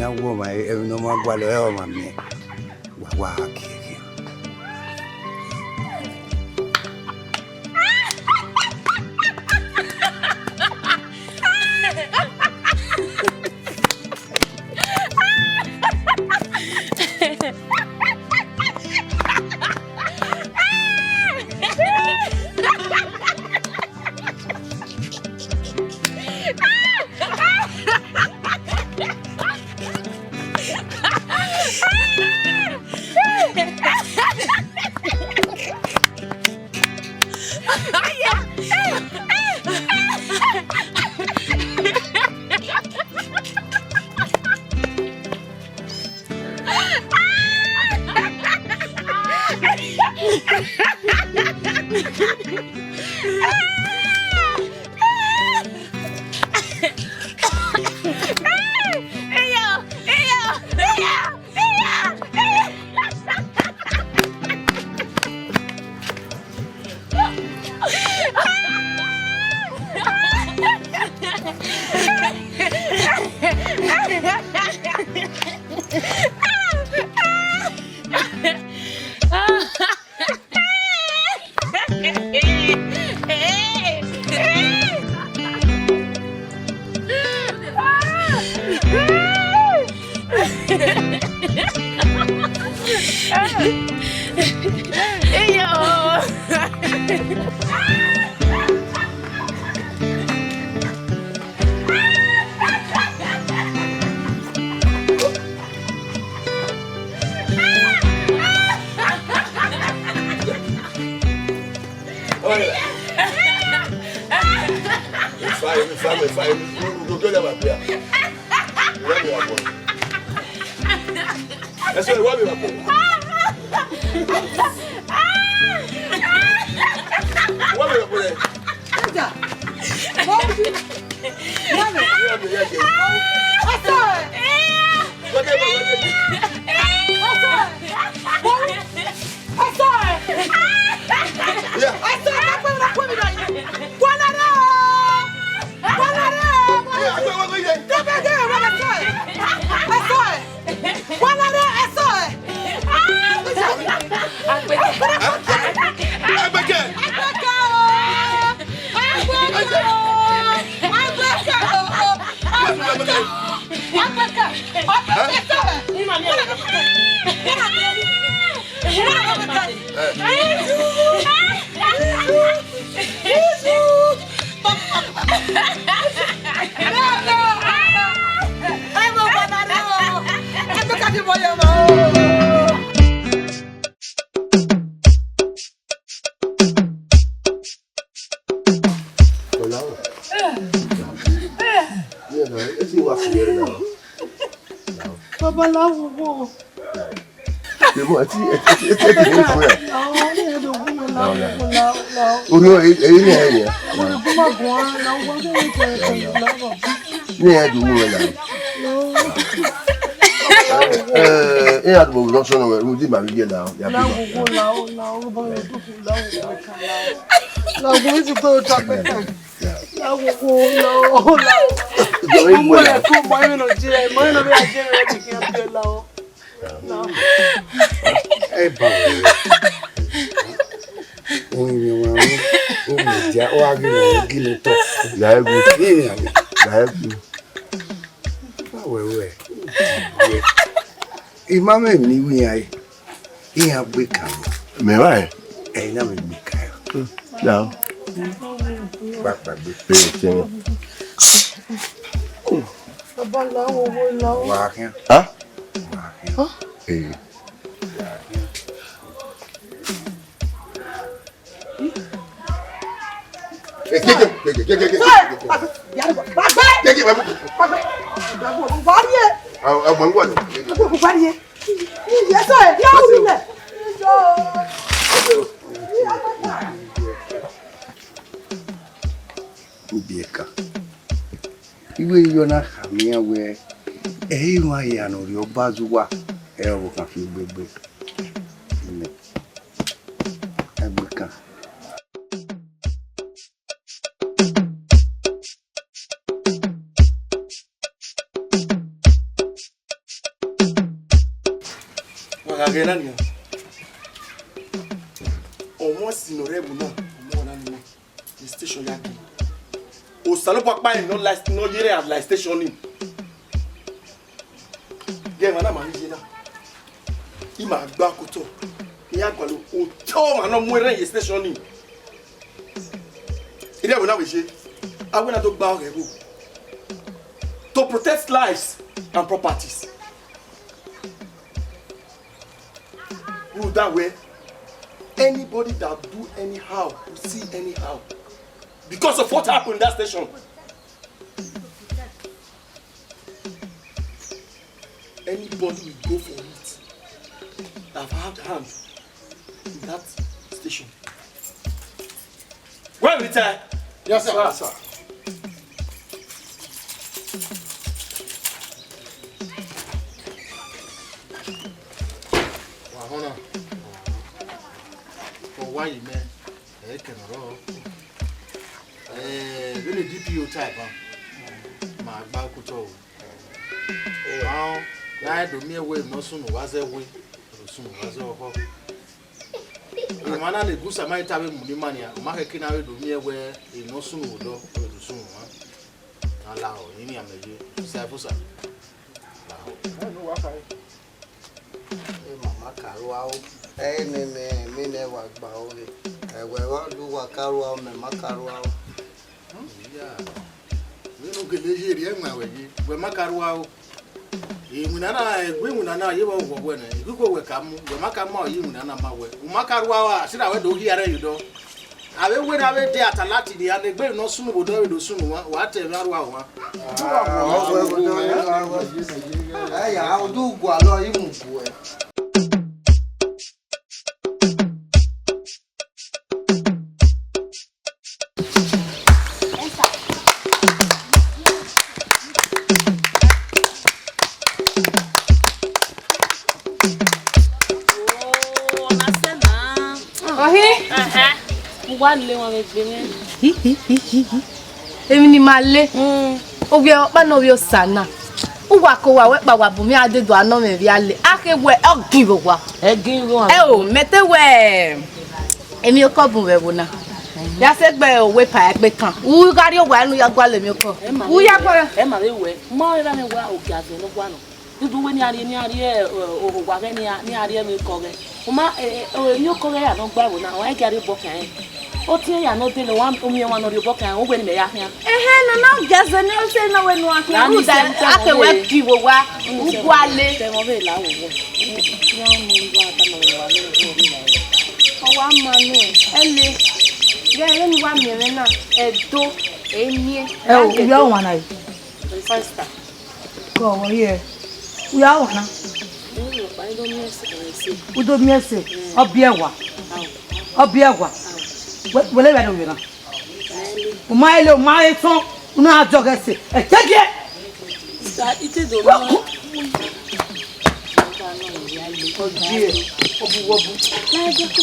na woman no more gwalo e me wa keke Imam ni wi ai Aigbekaen me vai e na me Aigbekaen no ba be tin abala wo lo wa kan ha eh iwe yo na hamia we wa ya no ri obazuwa wo kan fi gbegbe ni Aigbekaen Pagagenania. Almost in a rebel, no more than the station yaki. O Salopa Pine, no last, no year at last station. Yeah, Madame Anigina. Ima Bakuto. Yakwalo, o Tom, and no more than station. It will not be she. I will not talk about her. To protect lives and properties. Rule that way. Anybody that do anyhow will see anyhow. Because of what happened in that station. Anybody will go for it. That have hand in that station. Well, retire. Yes, sir. Yes, sir. Wahona. For why you man? I can roll. Really DPO type, my Bakuto. Now, I do me away, no sooner was a way, soon was a the man and the goose I might have money, Marking out do me away, no sooner would do soon. Allow any of the Safusa. Mama Carua, me never bow. I will do a Carua, Mama Carua. Yeah, we look at the year, my way, where Macarua. You will when you go come, the Macama, you and Amawe. Macarua, should I do here, you do. I will win away there at Latini, and the baby no sooner would do soon. What a Marwa. I'll do Gualo, you. Emi ma le o we pa no we osana o wa ko wa we pa wa bumi adedo ana me bi ale ake we ogin wa o mete we emi o ko bun we wona ya se gbe o we pa Aigbekaen u gari o wa nu ya gwa le mi ko u ya gwa e ma we mo ra me wa o ga ze no gwa no dudu we ni ari o gwa ge ni ari mi ko ge o ma ni o ko ge ya no gba wo na o e gari bo kan o ti ya no de le wa o mi wa no ri bo kan o we ni me ya hia no ga ze ni o se na we nu akin u da ake we di wo wa u gwa le te mo be la wo wo ya mo gwa ta mo wa le o ri la o wa ma nu ele ye ni wa mi re na edo eni o ya wa na first star ko wo ye ya wa na udo miese obiewa wele we do na o mai ton una ajogese e jeje ite do mo obuwobu na je ko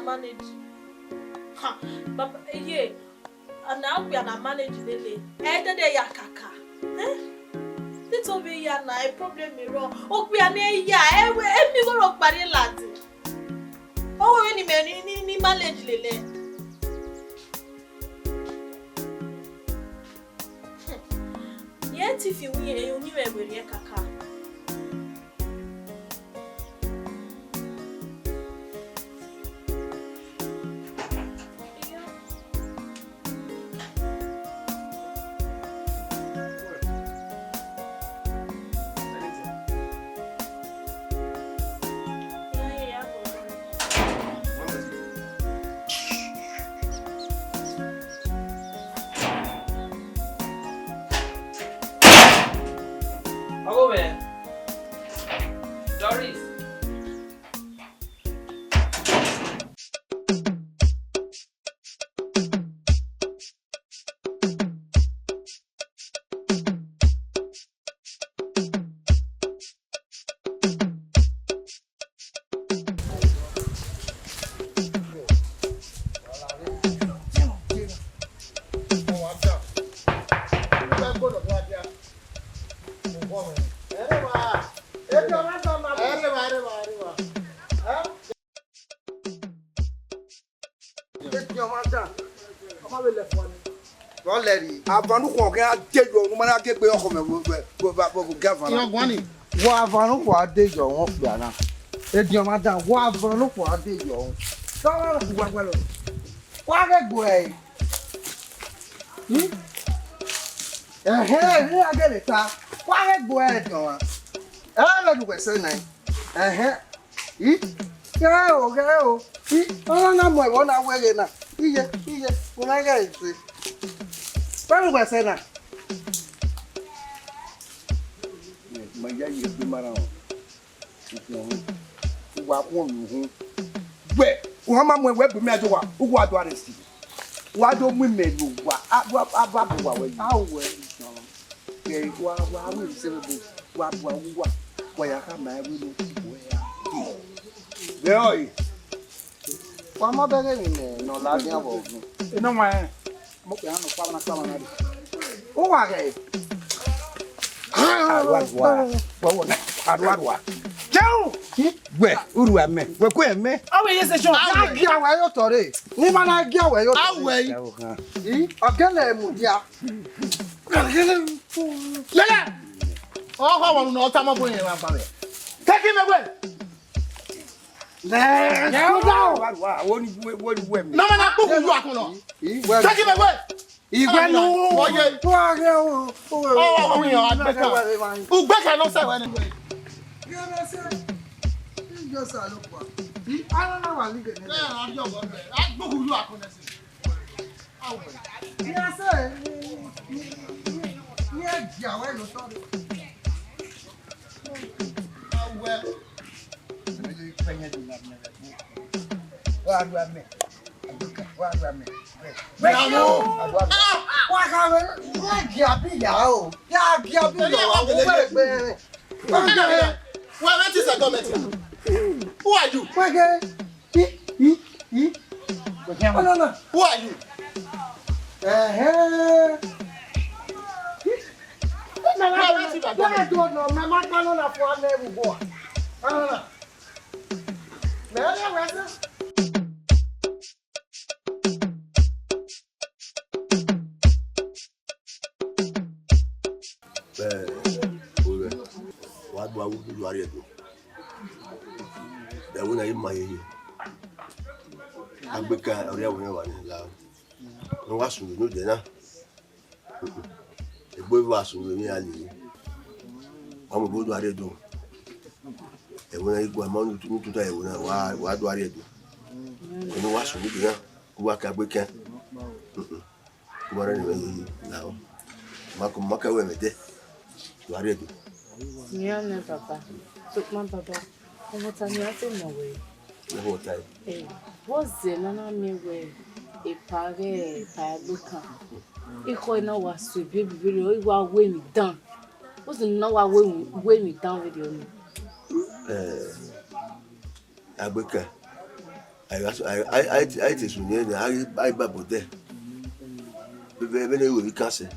manage. Ha, but yeah, and now we are manage lele. Day ya kaka. This will be ya na a problem me wrong. Oh, we are near ya. Me go rock bari lad. Oh, any man ni manage lele. Yet if you knew every kaka. your mother. Come on, left one. Don't let it. I want to walk out. Take your woman. I get back home. Go back. Go governor. You're going. What I want to do, your own piano. It's your mother. What I want to do, your own. Don't go. What way? Here, I get it. What way, John? I don't know what's the name. Go. Oh, no, my one away now. Here, when I get it. What was I saying? My young is the man. What one? Where? Woman went to me. What do I see? Why don't we make you? What? How well? Why will celebrate? What? Why I have my will? Where? Why am I begging? No, laughing about me. No, my. Oh, I where? Who am I? Where am I? Oh, yes, it's your I get away your story. Niman, I get away your story. Lele! Oh, how will not come up with him? Take him away! No, man, I put you up. Take him away! Even no, Aigbekaen no say anyway. Just a look for. I don't know what legal. I'm your boy. I go who you are connected. Yeah, sir. Yeah, yeah, where you started? Well, what do I mean? What do I mean? well, that is a government. Who are you? Who are you? What do I do? You are here. The one I my here. Aigbekaen, or you are now. No, what's you know, then? The boy was with me. I'm going to do. And when I go among you to tell what do I do? You know what's with you? Work Aigbekaen. What anyway now? Maka went there. You are ready. Yeah, Papa. Took my papa. What am I saying? No way. The whole time. Hey, what's the nana me way? A pare, Aigbekaen. If I know what's to be video, you are way me down. What's the no way me down video? Aigbekaen. I just knew I babble there. When we can't say.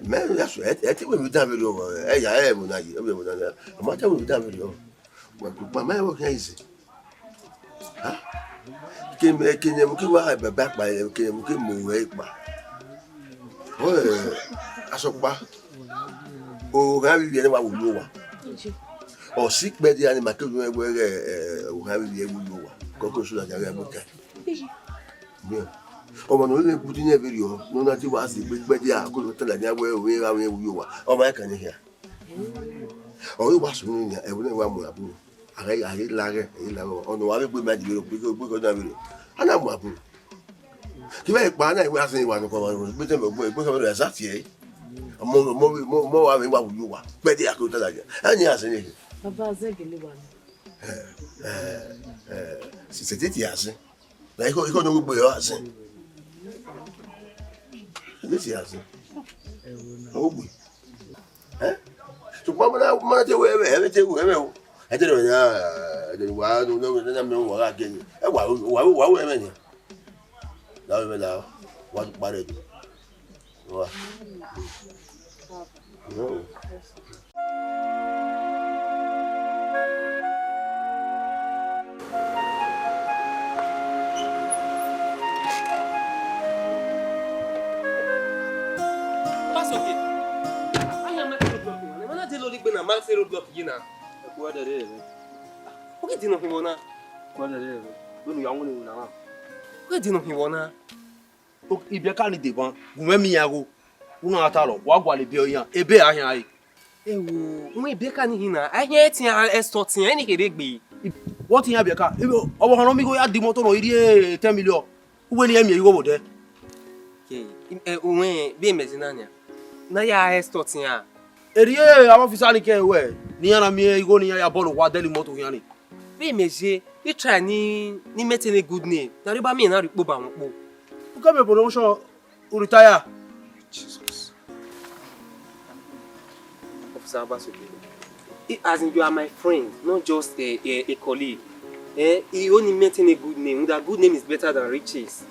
Man, that's right. I think we done video. I will not. I'm not telling you done video. But my work is huh? Can you back by them? Can you move back? Oh, I saw back. Oh, have you ever know? Or sick bed and my children were having the able to like Aigbekaen. Yeah. Oh, man, only putting a video. No, not you was the big bed. I could tell you where you are. Oh, my can hear. Oh, you was winning. I wouldn't want more. I hate lager. On the other good magic because and I'm up. Give a banner. I was saying one of our because that's here. More having what you are. But I could tell you. And yes, Papa Zegili one. C'était yes. Like you know who you are saying. This is oh boy. Eh? To come on, everything. I don't know. Why don't know what again? Why women? Now, what about it? What? No. man say road block again now. What the hell? What did nothing wanna? What the hell? Don't you want to know? What did nothing wanna? Aigbekaen ni deban. Gume mi yago. Una atalo. Wa gwa le bi oyan. Ebe ahan ayi. Ewo, mo Aigbekaen ni hina. Ayen ti an escort ti en ni kede gbe. What in Aigbekaen? Owo kan mi go ya di motor no iri 10 million. Uwe ni emi yi wo de. Okay. Owen be mezinanya. Na ya escort ti an. Eriye àwọn officer ni ke we. Ni yana mi igo ni ya ball wa deli motor yan ni. Be meje, you try ni maintain a good name. Na ri ba mi na ri po ba won po. You come promotion you retire. Jesus. Officer Abasoke. As in you are my friend, not just a colleague. You only maintain a good name. That good name is better than riches.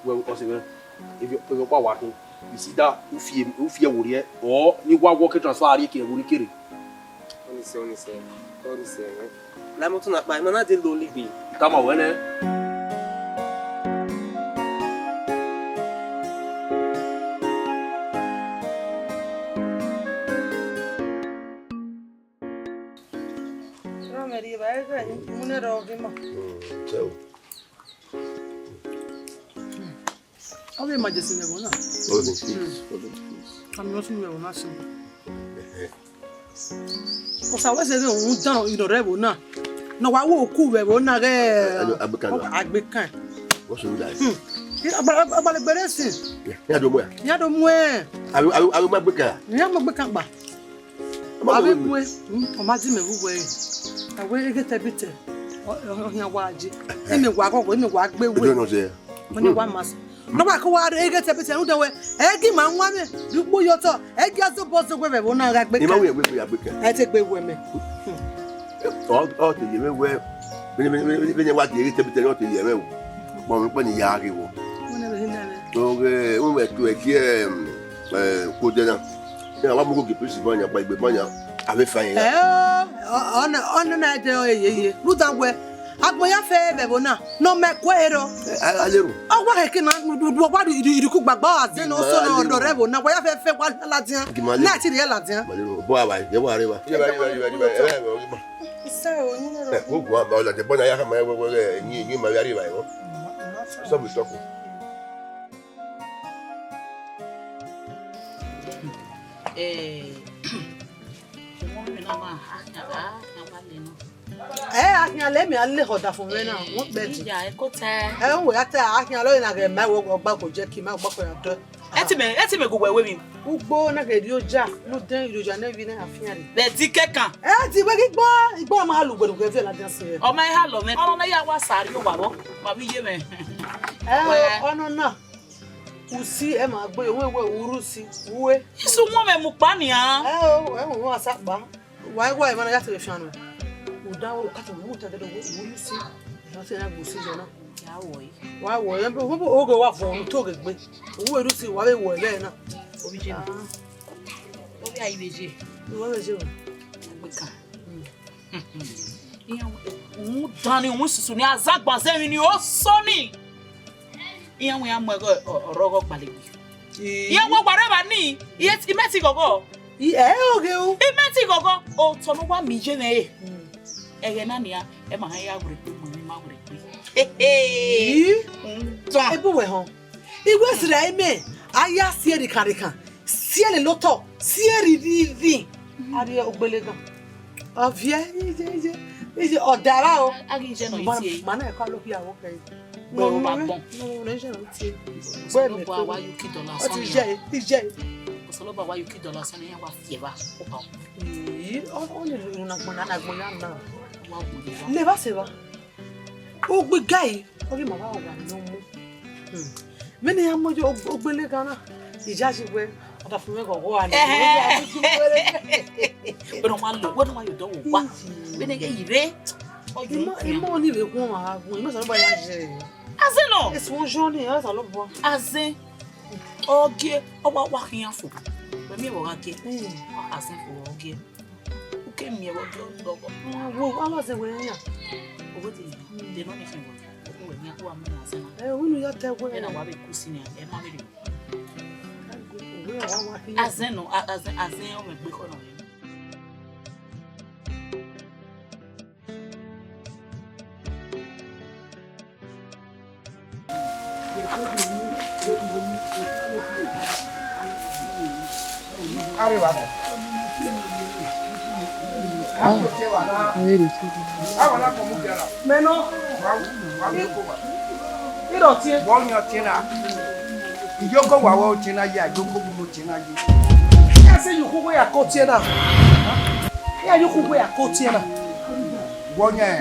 Well, if you go working, you see that you fear worry or you want work transfer ari ke woni kere. Honestly. La moto na pa, na dey lonely be. Come on, when So. Ave majesty we wona. Oh, please. I'm not we wona so. O sa we se o dan idore wo na. No wa wo ku we wona re. Aigbekaen. What's your life? Agbale gbere sin. Ya do mo ya. Ya do mo e. Abi Aigbekaen. Ya mo Aigbekaen pa. Abi bu e. O ma di me bu e. Awe ege tebite. O yan wa aje. Emi wa kokko, emi wa gbe we. No say. Mo ni wa mas. No wa ko wa ege tebite nu de we. Egi ma nwa me. Dugbo yoto. Egi aso boss gbe be wona Aigbekaen. Ni ma we Aigbekaen. E te gbe we me. Oh, te ye me we. Beni wa ti ege tebite no te ye me wo. Mo mi pe ni ya ri wo. Mo ne be hinale. Donc on met tout qui côté là. Et on va beaucoup plus bon ya pa Aigbekaen ya. Ave fayin. On na de oyeye. Lu dan we. Agbo ya fe be bona. No me kwero. Alero. O wa ke na du wa idiku gbagbo azen no so na odo re bona. Wa ya fe wa ladian. Na ti re ladian. Alero. Bo awa, ye wa re wa. Ise o ni ro. Go go ba la de bona ya ka ma we ni ma ya re wa yo. So bi soko. Akin le mi ale hoda fún re na won be ti. Ya e ko te. Wo ya te akin lo na ge ma wo gba ko je ki ma gba ko ya do. Eti me go we mi. Ugbo na ge di oja, lo den iroja na vi na afian ri. Be ti kekan. Ti we gbo, igbo ma lu gbodu ke fe la dan se. O ma ha lo me. Ono na ya wa sari o wa bo. Ma bi ye me. Ono na. Usi e ma gbo ewe uru si. Uwe. Isu mo me mu pa ni an. Mo asa pa. Wa ma na ya te fi anu. Da o ka to mu ta de wo si no se na go si jona ya wo yi wa wo yan bo o go wa fo to ge gbe owo eru si wa be wo le na obi je obi ayi beje wo be je o Aigbekaen iyan mu dani mu susu ni azagba se mi ni o so ni iyan we am oro gbalegbe iyan wo gbare ba ni iye ti meti gogo oge o meti gogo o to no wa mi je me na nia e ma ya gure pe mo ni ma gure pe ebo we ho igwe sira ime aya sie di karika sie le loto sie ri ari ogbele gan avie ije odara o agi je no iti mana e ka lo fi awo kai no ba bon no je no iti gbe me ko wa yuki dollar so ni ije osolo ba wa yuki dollar so ni ya wa fieva o pa on le na gbona na le va se va o gbe gai o ri mama wa no mu me ni amojo ogbele gana ija si we ata fun me go wa ni but on wa you don wa be ne ge ire imo ni le kun wa gun imo so ba ya je azen no it's one journey asa lo bo azen oge o wa kiyan fo be mi wo ga ke azen fo oge ke mi e wo do wo ala se we yan owo ti de no ni fin wo we ni ko wa mo na azen winu ya te we na wa be ku si ni e ma be Azen no, azen o me gbe kono. Arriba. Meno. Iro tie. Wọ́n yàn tí náà. Ìjókòó wà wọ́n tí náà yẹ àjókòó gbogbo tí náà yẹ. Ya se yukugo ya ko tie na. Ya yukugo ya ko tie na. Wọ́n yẹn.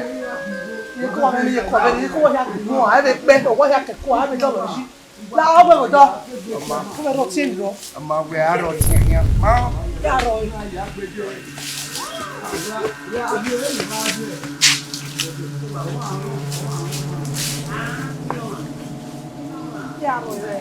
Ko wa ni ko be ni ko wa ya ko a be pe o wa ya ke ko a be do lo si. La o be mo do. Ko be ro tie ni lo. Ọmọ wẹ̀ àrọ̀ tí yẹn. Má. Ya ro. Ya ro re.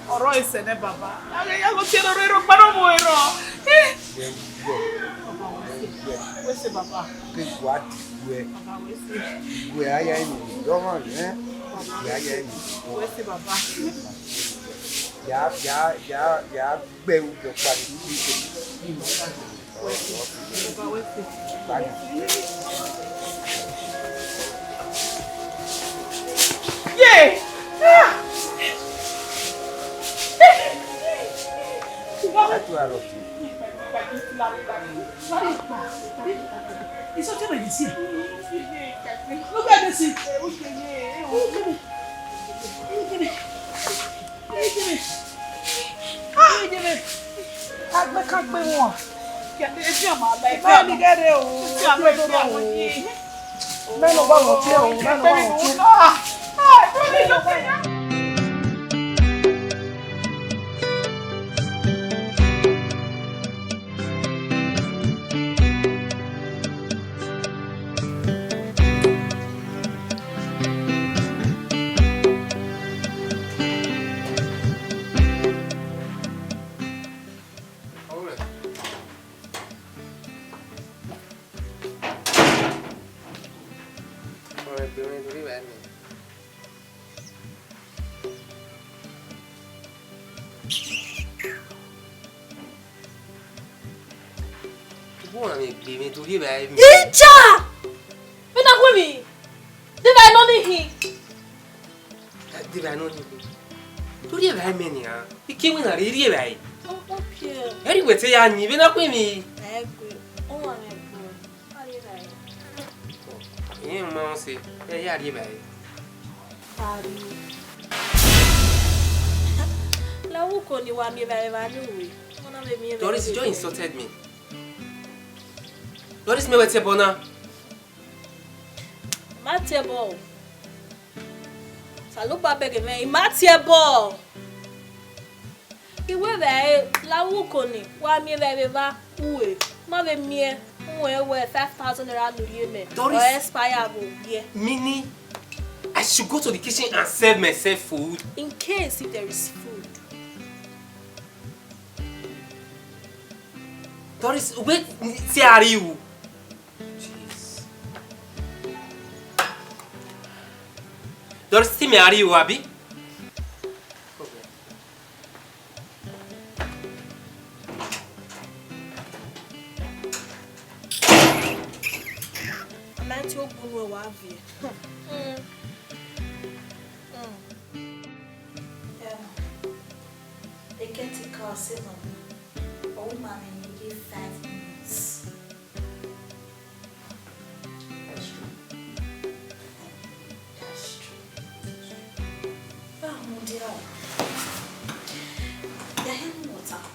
Oro ese ne baba. Ya go tiene ro para mo ero. Wese baba. Ke what we. We aya ni. Do ma eh. We aya ni. Wese baba. Ya gbe u do pa ni. Yeah. Isso te vai dizer. Não vai dizer. Aigbekaen pe won. Kede ti o ma la ife ni gere o. Ti a pe do o. Meno ba mo ti o, meno ba mo ti. Do ni lo pe ya. Ija! Ina kwemi. Did I know him? Did I know him? Torí ẹ̀ báyìí mẹ́ni à. Ike wí náà rí rí ẹ̀ báyìí. Okay. Ẹ̀rí wẹ̀ tẹ́ ya ní ibi náà kwemi. Egbe. O wa na egbe. Ari rai. Ìyẹn máa ń ṣe ẹ yá rí ẹ̀ báyìí. Ari. Lawu ko ni wa mi ba ni we. Ona be mi. Doris, you just insulted me. Doris, me wete bona. Matiebo. Salupa bege me. Matiebo. Iwe be lawu ko ni wa mi ba uwe. Ma be mi. where 5,000 around the year, or Doris- expire. Meaning, I should go to the kitchen and serve myself food. In case if there is food. Doris, wait, see are you? Jeez. Doris, see me are you, Abi? They get to call Simon. Old man, and you give 5 minutes. That's true. That's true. Oh, mon dear. The hell what's up?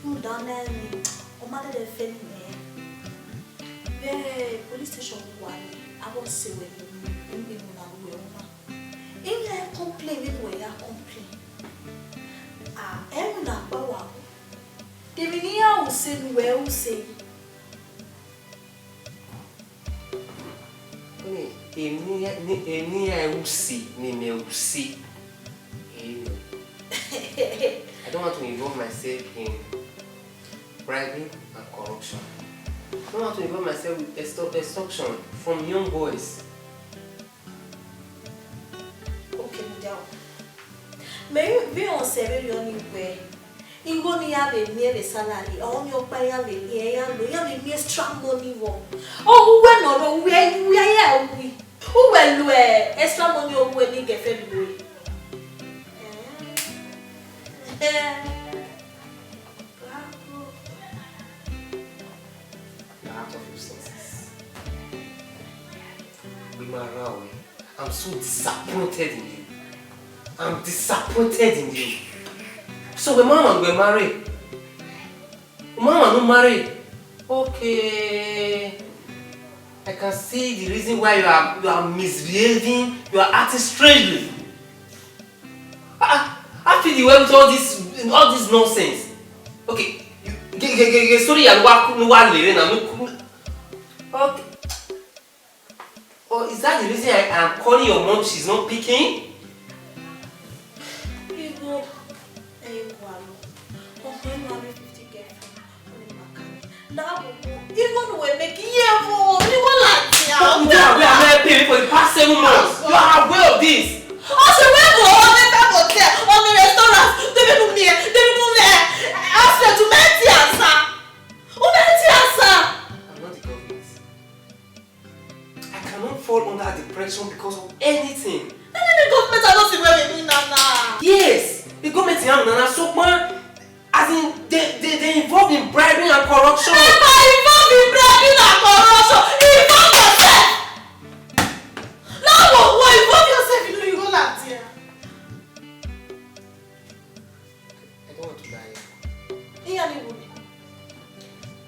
You don't know me. Oh, mother, the film me. The police station one. I was say when you complain where you complain. I'm not power. The Minia will say well say. I don't want to involve myself in bribing and corruption. I don't want to involve myself with extortion from young boys. Okay, down. Maybe on 7 years way. You go near the near the salary, on your pay and the air, you have a strong money. Oh, when or where we are, we who will wear extra money or when you get February. You're out of your senses. I'm so disappointed in you. I'm disappointed in you. So when mama will marry, mama no marry. Okay, I can see the reason why you are misbehaving. You are acting strangely. I feel the way with all this nonsense. Okay, sorry, I'm okay. Oh, is that the reason I am calling your mom? She's not picking. Even when making you for paying for the past 7 months. You are aware of this. Also, where go on the hotel, on the restaurant, they will me, ask to Metiasa. I'm not the government. I cannot fall under depression because of anything. And then the government are not where we now. Yes, the government is not so much. As in, they involved in bribing and corruption. Involved in bribing and corruption. Involve yourself. Now, what involve yourself? You know you go like here. I don't want to die.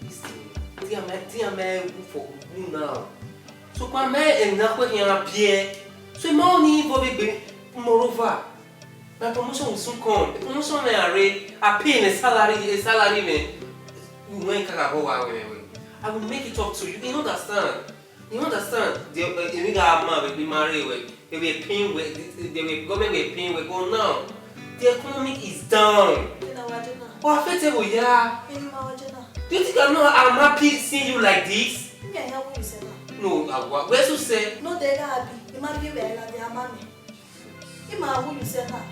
Listen, for who now? So, my man and Nako here appear. So, my only involved. Moreover, my promotion will soon come. The promotion may I pay a salary, I will make it up to you. You understand? You understand? They will be married. They will pay. The government will pay. We go now. The economy is down. Oh, affectable, yeah. Do you think I'm happy seeing you like this? No, where's you say? No, they are happy. You might be well, they are money. You might who you say now.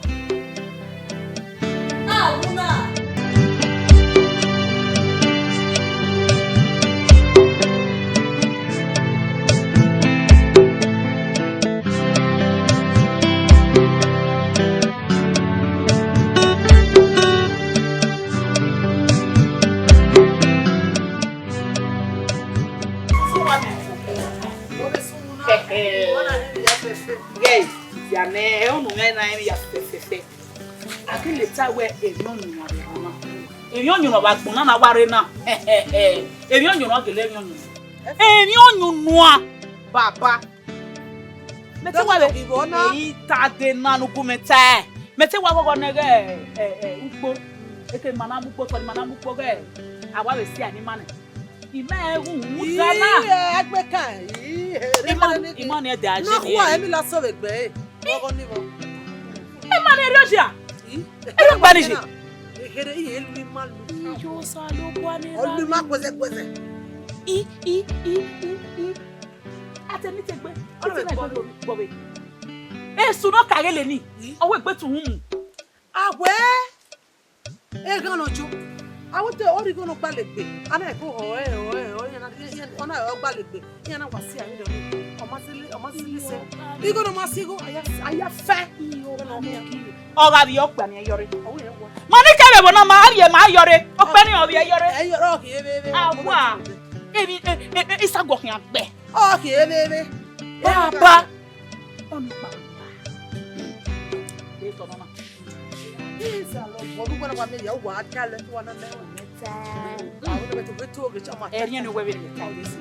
Ah, Una. Guys, ya ne onu ngai na ya fefe. Akile tawe enyonyu na bana. Enyonyu no bagbona na ware na. Enyonyu no gele enyonyu. Enyonyu noa baba. Mete wa be ibona. Yi tade na nugu mete. Mete wa gogo nege ukpo. Eke mana mukpo to mana mukpo ge. Awa be si ani mane. Aigbekaen. Imani de aje No, ni. why emi la so egbe. Ogo ni mo. Imani Russia. Ero gba ni se. Ekere iye lu malu. Yo sa lo kwa ni. Olu ma kwese kwese. Ateni te gbe. O ti na gbo be. Esu no kagele ni. Owo egbe tu hun. Awe. E gan ojo. Awote ori gan gba legbe. Ana e ko ona e gba legbe. Yan na wasi ayin do ni. Ọmọ sí se. Igo no masigo aya fe. Ọ̀gá bi o pa ni yore. Mo ní kebe bo na ma yore. O pe ni o bi yore. E yoro ki ebe. Awa. Ebi isago hin agbe. O ki ebe. Baba. Oni pa. E to mama. Isa lo bodu gona wa me ya wa kale to wana na meta. Awu be to beto ge chama. E ri ni we be ni ta isi.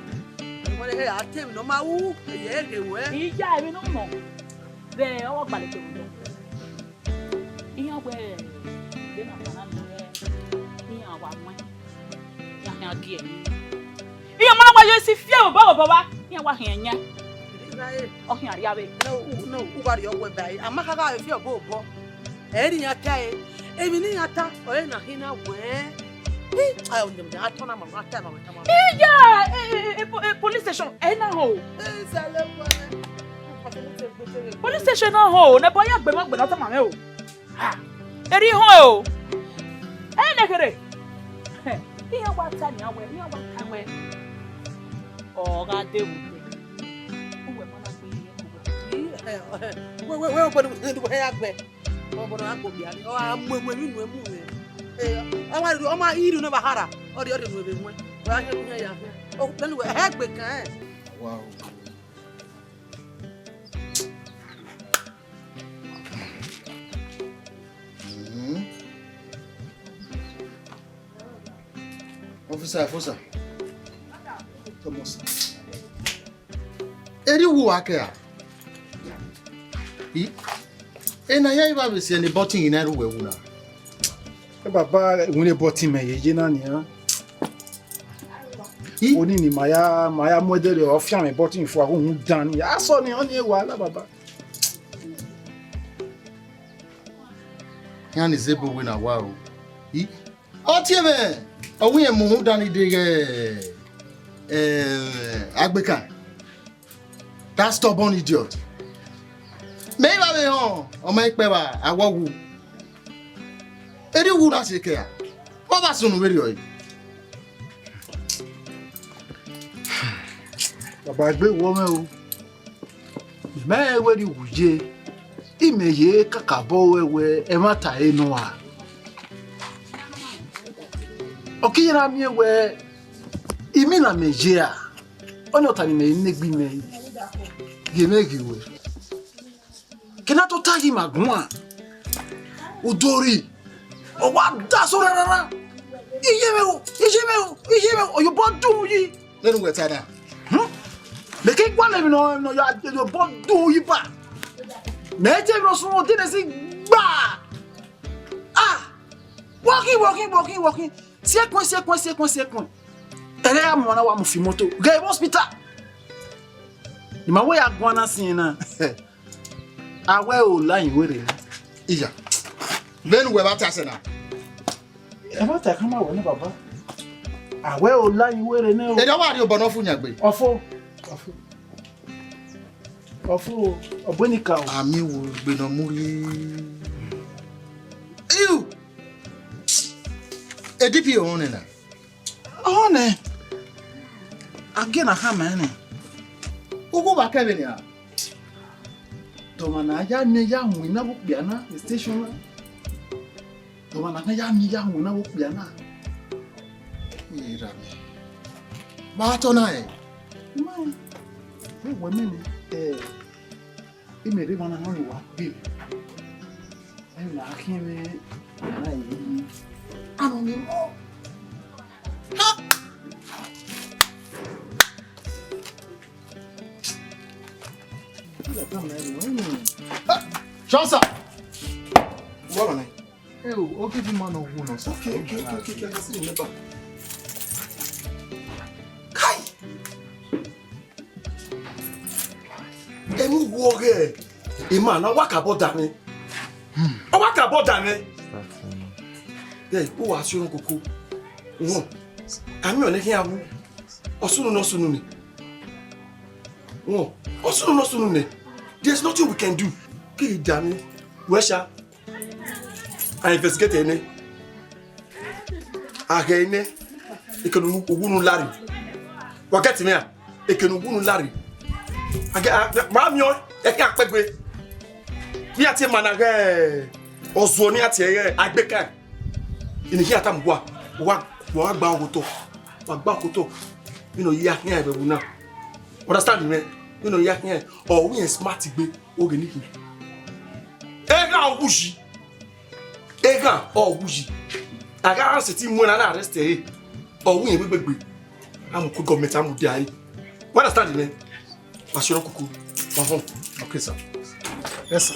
Wọ́n lè àtẹ̀mí ló máa wú ẹ̀yẹ́ ẹ̀gẹ̀wẹ́. Ìjà èmi náà mọ̀ bẹ́ẹ̀ ọwọ́ gbalẹ̀ tó lọ. Ìyàn wẹ̀ ẹ̀ náà fana lọ rẹ̀ ìyàn wà mọ́ ẹ̀ ìyàn gé ẹ̀. Ìyàn máa wáyé sí fíẹ̀ bọ̀ bọ̀ ìyàn wà hìn ẹ̀yẹ. Ọ̀hìn àríyá bẹ́ẹ̀. Náà wúwárí ọwọ́ ẹ̀bẹ̀ ayé àmọ́ káká ẹ̀ fíẹ̀ bọ̀ bọ̀ ẹ̀rí yẹn ká ẹ̀ èmi ní yẹn ta ọ̀rẹ́ náà hìn náà wẹ̀ police station na ho. Police station na ho. Ne boya gbe mo gbe na ta mame o. Ha. Eri ho o. Ne kere. Iya wa ta ni awe, iya wa ta we. O ga de wu. Uwe mo na gbe ye ko. We o bodu ndu ya gbe. Mo bodu akpo bia ni. O amu nu emu we. Ọmọ ìrù náà bàhárà ọdí nù ebe mwe wọ́n á yẹ́rù yẹ́ yà fẹ́ lẹ́nu wẹ̀ Aigbekaen. Wow. Officer. Thomas. Eri wu ake a. Na ya iba be se ni button ina ru wewu na. Baba woni boti me yeje na ni han oni ni maya modele o fi am boti fo ahun dan ni aso ni oni e wa la baba yan is able win a wow o tie me ohun e mu dan ni de Aigbekaen that stubborn idiot me ba be han o ma ipe ba awowu eri wu na se ke ya o ba sunu weri o baba gbe wo me o me we ri wuje imeye kakabo wewe e mata enu a okira mi we imi na meje a onye otani me negbi me gemegiwe kina to tagi magun a odori o wa da so rara iye me o yo bo dun yi lenu we tada me ke gwa le mi no yo bo dun yi ba me je no so o de si gba walking sekun ere ya mo na wa mo fi moto ge hospital ni ma we ya gwa na sin na awe o layin were iya lenu we ba ta se na e ma ta kan ma wo ni baba awe o layin were na o e do wa ri obono fun yan gbe ofo obonika o ami wo gbe na muri iu edp on na one again ha man ugu ba kebe ya to mana ya ne ya hu na bu bia na station na to mana ya mi ya hu na bu bia na ira mi ma to na e we me ni imere mana no ni wa bi na akime na yi anu ni mo Chansa. Voilà né. Eu, o que de mano no. Okay, I see you never. woge. Ima na waka boda me. O waka boda me. Hey, who was your uncle? No. I'm not here. Osunu no sununi. No. Osunu no sununi. There's nothing we can do. Okay, damn it. Wesha. I investigate any. Again, it can wunu Larry. What get me? It can wunu Larry. I get Mammy, I can't pay with. Yati manage. Oswoni at Aigbekaen. In here, I'm what about Koto? You know, yak here, but now. Understand me? You know, yak here. Or we are smart to be organic. Ega Wushi. Ega or Wushi. I got a team when I arrested. Or we will be. I'm cook government, I'm die. Understand me? Passion cuckoo. Okay, sir. Yes, sir.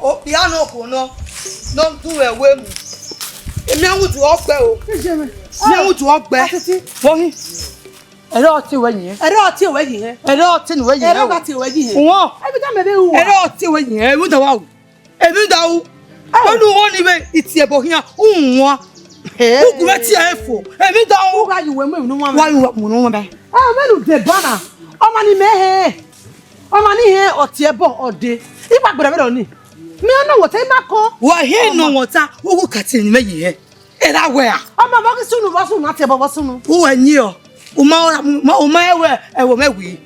O piano kono don't do away mu. Èmi awun tu ope o. Mi awun tu ope. Wọ́n ẹ̀rọ ọtí wẹ̀ yẹn. Ẹ̀rọ ọtí wẹ̀ yẹn. Ẹ̀rọ ọtí ni wẹ̀ yẹn. Ẹ̀rọ ọtí wẹ̀ yẹn. Wọ́n. Every time be hu. Ẹ̀rọ ọtí wẹ̀ yẹn. Èmi da wa o. Èmi da o. Onu wọ́n ni be iti ebo hian. Unwa. Ugu be ti e fo. Èmi da o. Uga you we mu no wan. Wa yu mu no wan be. Ah, menu de bana. Ọmọ ni me he. Ọmọ ni he ọtí ebo ode. Ipa gbere be ni. Me no water ma ko. Wa he no water. Ugu kati ni me ye. Era where? Ọmọ bo ki sunu bo sunu ati ebo bo sunu. Wo anyi o. Uma ewe mewi.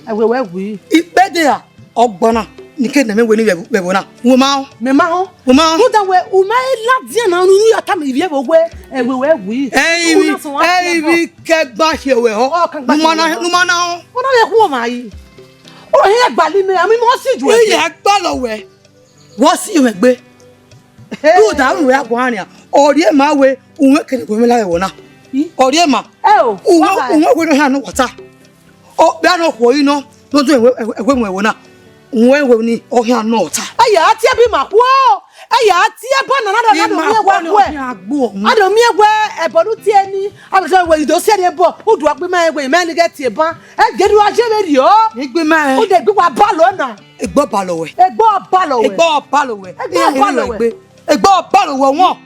Ewe we wi. Ipede a ogbona nike na mewe ni webo na. Wo ma ho. Mu da we uma la dia na nu ya ta me vie bo we ewe we wi. Eyi ke gba se we ho. Nu ma na ho. Wo na ye ku o ma yi. O he gba li me ami mo si ju e. Iye gba lo we. Wo si we gbe. Du da ru ya gbo arin. Ori e ma we unwe kene ko mi la ewo na. Ori e ma. Unwe we no ha no water. O bia no ko yi no. No do ewe mu ewo na. Unwe we ni o ha no water. Aya ati e bi ma ku o. Aya ati e bo na na do mi egwe. Ado mi egwe e bodu ti eni. Abeso we do se ni bo. Udu agbe ma egwe me ni get e ban. E gedu aje me ri o. Igbe ma. O de gbe wa ba lo na. Egbo ba lo we. Egbo ba lo we. Egbo ba lo we. Egbo ba lo we. Egbo ba lo we won.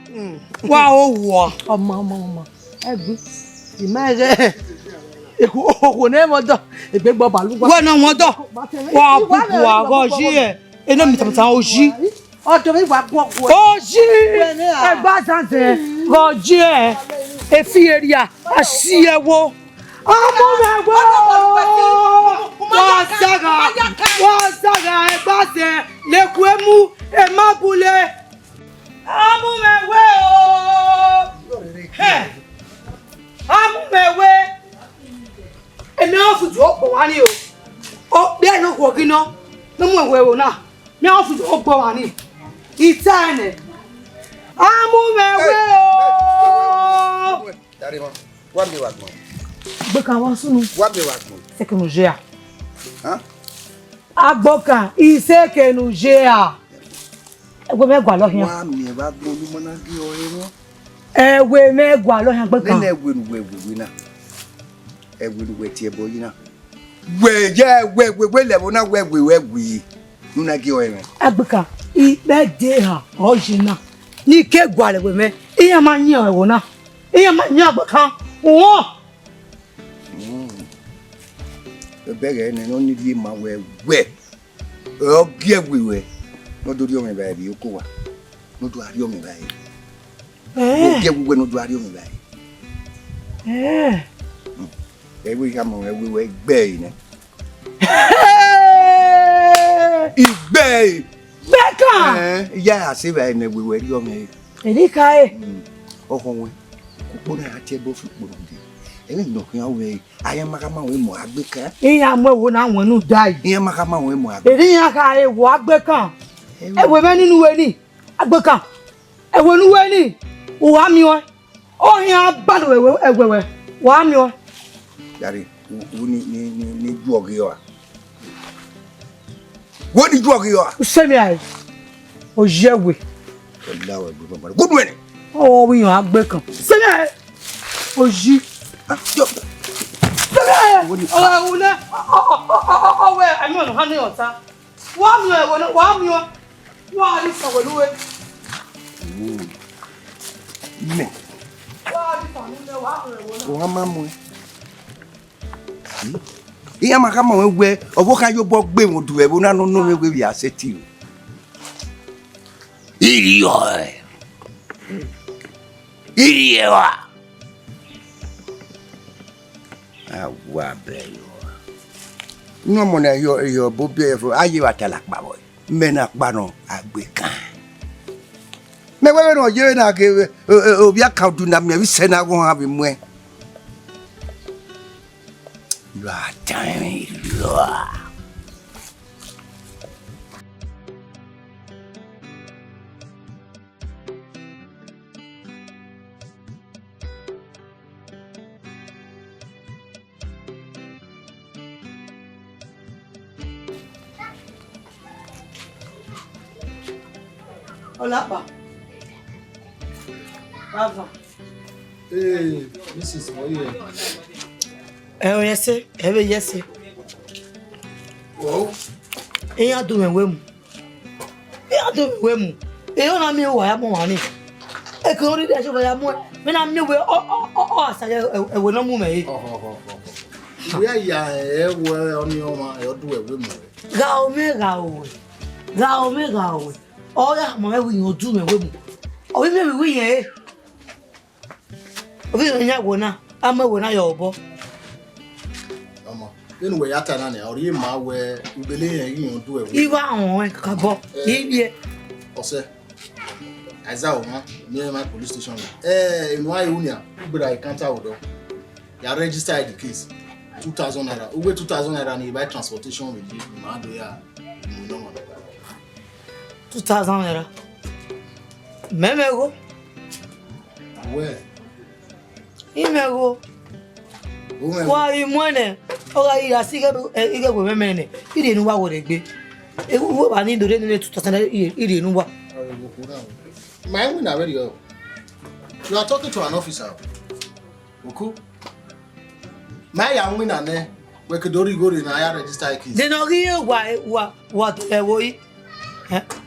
Wa o wo. Ọmọ. Egbe. Imaje. Eko ne mo do. Egbe gbo ba lu wa. Wa na won do. Wa bubu wa go ji e. Eno mi tamata o ji. Odo mi wa gbo gbo. O ji. Egba sanse. Go ji e. Efi area. Asi ewo. Ọmọ mewo. Wa saga egba se leku emu e mabule. Ọmọ mewo. Ọmọ mewe. Emi ofuju opo wa ni o. O bi eno ko gino. No mu ewe o na. Mi ofuju opo wa ni. Itane. Ọmọ mewe o. Dari mo. Wa mi wa mo. Aigbekaen wa sunu. Wa mi wa mo. Sekenujea. Huh? Aigbekaen isekenujea. Egwe megwa lo hian. Wa mi wa gbo lu mo na bi o e mo. Ewe megwa lo hian Aigbekaen. Ne egwe nu we na. Egwe nu we ti e bo yi na. We le bo na we. Nu na gi o e me. Aigbekaen ipe ha ojina. Ni ke gwa le we me. Iya ma yan ewo na. Iya ma yan Aigbekaen. Won. Bẹ́ẹ̀ ni no need ma we. O gi egwe we. No do ri o me ba bi o ko wa. No do ari o me ba yi. O gi egwe no do ari o me ba yi. Ewe ka mo ewe we gbe yi ne. Igbe. Aigbekaen. Ya ase ba ne we we ri o me. Erika e. Ohun we. Ku na ati e bo fi po ndi. Emi no kan we ayen maka ma we mo Aigbekaen. Iya mo ewo na won nu dai. Iyen maka ma we mo Aigbekaen. Eriyan ka ewo Aigbekaen. Ewe me ninu we ni. Aigbekaen. Ewe nu we ni. O wa mi o. O yan ba lo ewe. Wa mi o. Dari ni ju ogi yo. Wo ni ju ogi yo. O se mi ai. Ojewe. Good morning. Oh, we are Aigbekaen. Senya. Oji. Senya. Oh, una. Oh, where? I'm not honey ota. Wa mi o. Wa ri so welu we. Me. Wa ri so ni me wa re Wa mamu. Iya makama we oboka yo bo gbe won du e bo na no we bi aseti o. Iriwa. Awa beyo. No mo na yo bo be fo aye wa tala pa boy. Me na pa no Aigbekaen. Me we no je na ke obi account na me bi se na go ha bi mu e. You are dying. You are. Olapa. Bravo. Hey, Mrs. Moye. Yes, yes. Wow. Eya do me wemu. Eyo na mi wa ya mo wani. E ko ri de so ya mo. Me na mi we asa e we no mu me. We ya e we oni o ma e do e wemu. Ga o me. O ya mo e wi yo do me wemu. O mi me wi yen. O bi nya wo na, ama wo na yo obo. Then we ata na na ori ma we ubele yen yin do e. Iwa awon ka bo. Ibie. Ose. Aiza o ma near my police station. In why unia, ubra counter odo. Ya register the case. 2,000 naira. Uwe 2,000 naira ni buy transportation with you. Ma do ya. No more. 2,000 naira. Memego. Where? Imego. Wa imwene. Oga ira sige ige go memene. Ide nu wa wo de gbe. E wo ba ni dore ni 2,000 naira ide nu wa. My own already. You are talking to an officer. Okay. My young winner ne. We could only go in a register case. They no give what we.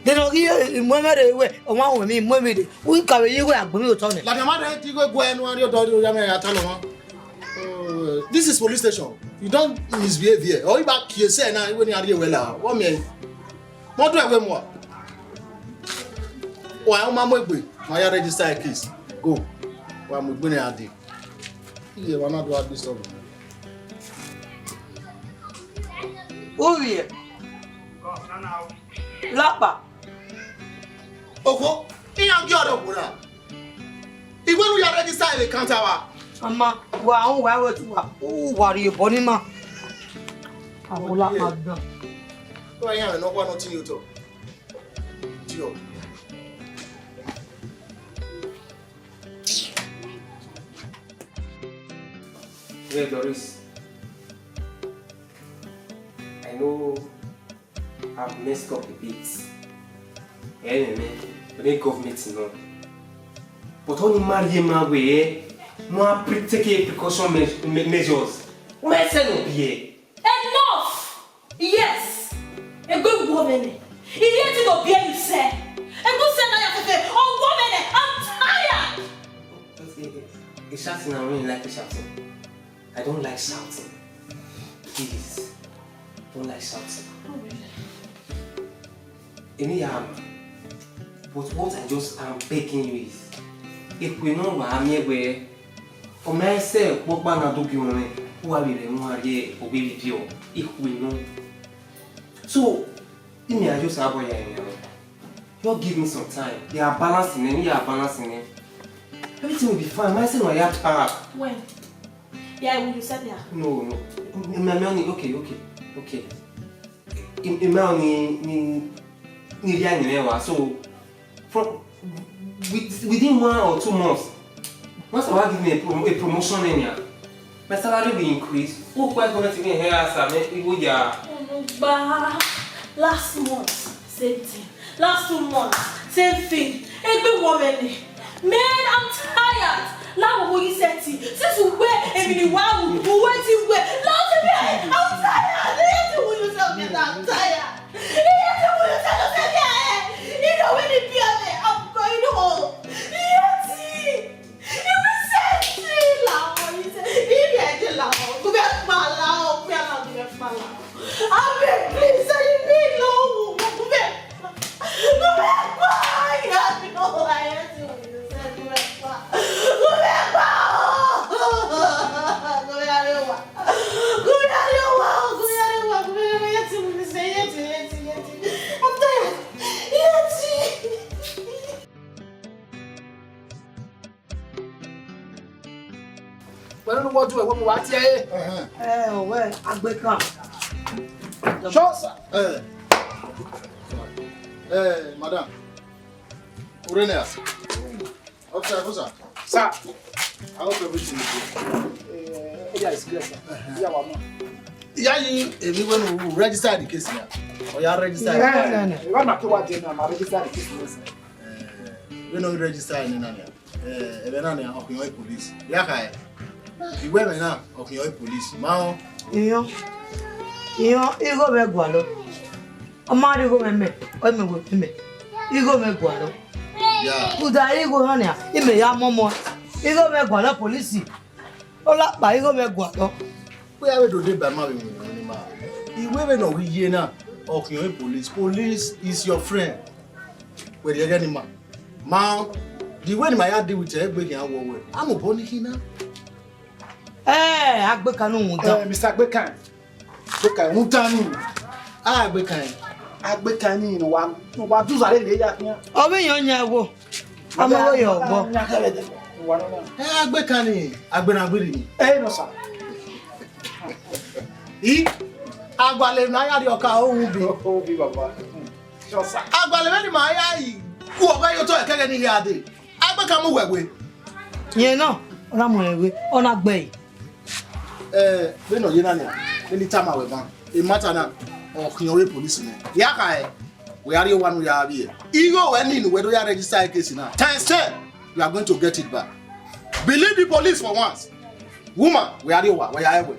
They no give mwemere we owa wo mi mwemere. We ka we yiwe agbon mi o to ne. La mama dey go anywhere do ya me atalo mo. This is police station. You don't misbehave here. Or you back here say na we ni are well. What me? Mo do e we mo. Why am I going? My register a case. Go. Why am I going to do? Yeah, why not do this stuff? Who here? Lapa. Oko. In a girl of Buddha. If we are register a counter, Mama, wow, what are you, Bonnie? Ma, I will not have done. I am no one to you to. Well, Doris, I know I've messed up a bit. But the government know. But only marry my way, more take precaution measures. What I say no be? Enough! Yes! A good woman. He yet to be you say. A good say oh woman, I'm tired! It's shouting, I really like the shouting. I don't like shouting. Please. Don't like shouting. Oh, really? But what I just am begging you is, if we know what I'm here where, for myself, what bana do you want who are we here or baby pure, if we know. So, give me just have you give me some time. You are balancing it, you are balancing it. Everything will be fine. Myself, I have to. When? Yeah, when you said that. No. Okay. So, from within 1 or 2 months, once I give me a promotion in here, my salary will increase. Who quite going to be here as I make it? Last month, same thing. Last 2 months, same thing. Every woman. Man, I'm tired. Now what you said to since you wear every one, you wait to wear. I'm tired. I'm tired. I'm tired. You know when it be I'm going home. What do I want to say? Well, Aigbekaen. Sure, sir. Madam. Urenia. Observe, sir. Sir. I hope everything is good. Yes, sir. Yeah, you will register the case here. Or you are registered? You want to what then? I'm registered the case. We don't register in Nania. Ebenania of your police. Yeah, you were now of your police. Mao. You go back, Gualo. A man go and me. I'm with me. You go back, Gualo. Yeah. Who die go on here? You may have more. You go back, Gualo, police. All up by you go back, Gualo. Where do they buy my money? You women of Vienna of your police. Police is your friend. Where you're getting man. Mao, the way my idea with Aigbekaen, I'm a bonny here. Aigbekaen, Mr. Aigbekaen. Aigbekaen, Mutanu. Aigbekaen, no one. No one does a lady. Oh, when you're near, I'm a way of Aigbekaen, Aigbekaen. Eh, no, sir. Agbale na ya di oka ohun bi baba. Sure, sir. Agbale me ni ma ya yi ku oga yo to ekege ni ya de. Aigbekaen mu wewe. Ye no, ona mo ewe, ona gbe. We no ye na ni. Any time we ban. E matter na okunyowe police ni. Ya ka we are one we are here. Ego we ni we do ya register case na. Times 10 you are going to get it back. Believe the police for once. Woman, we are here we are here.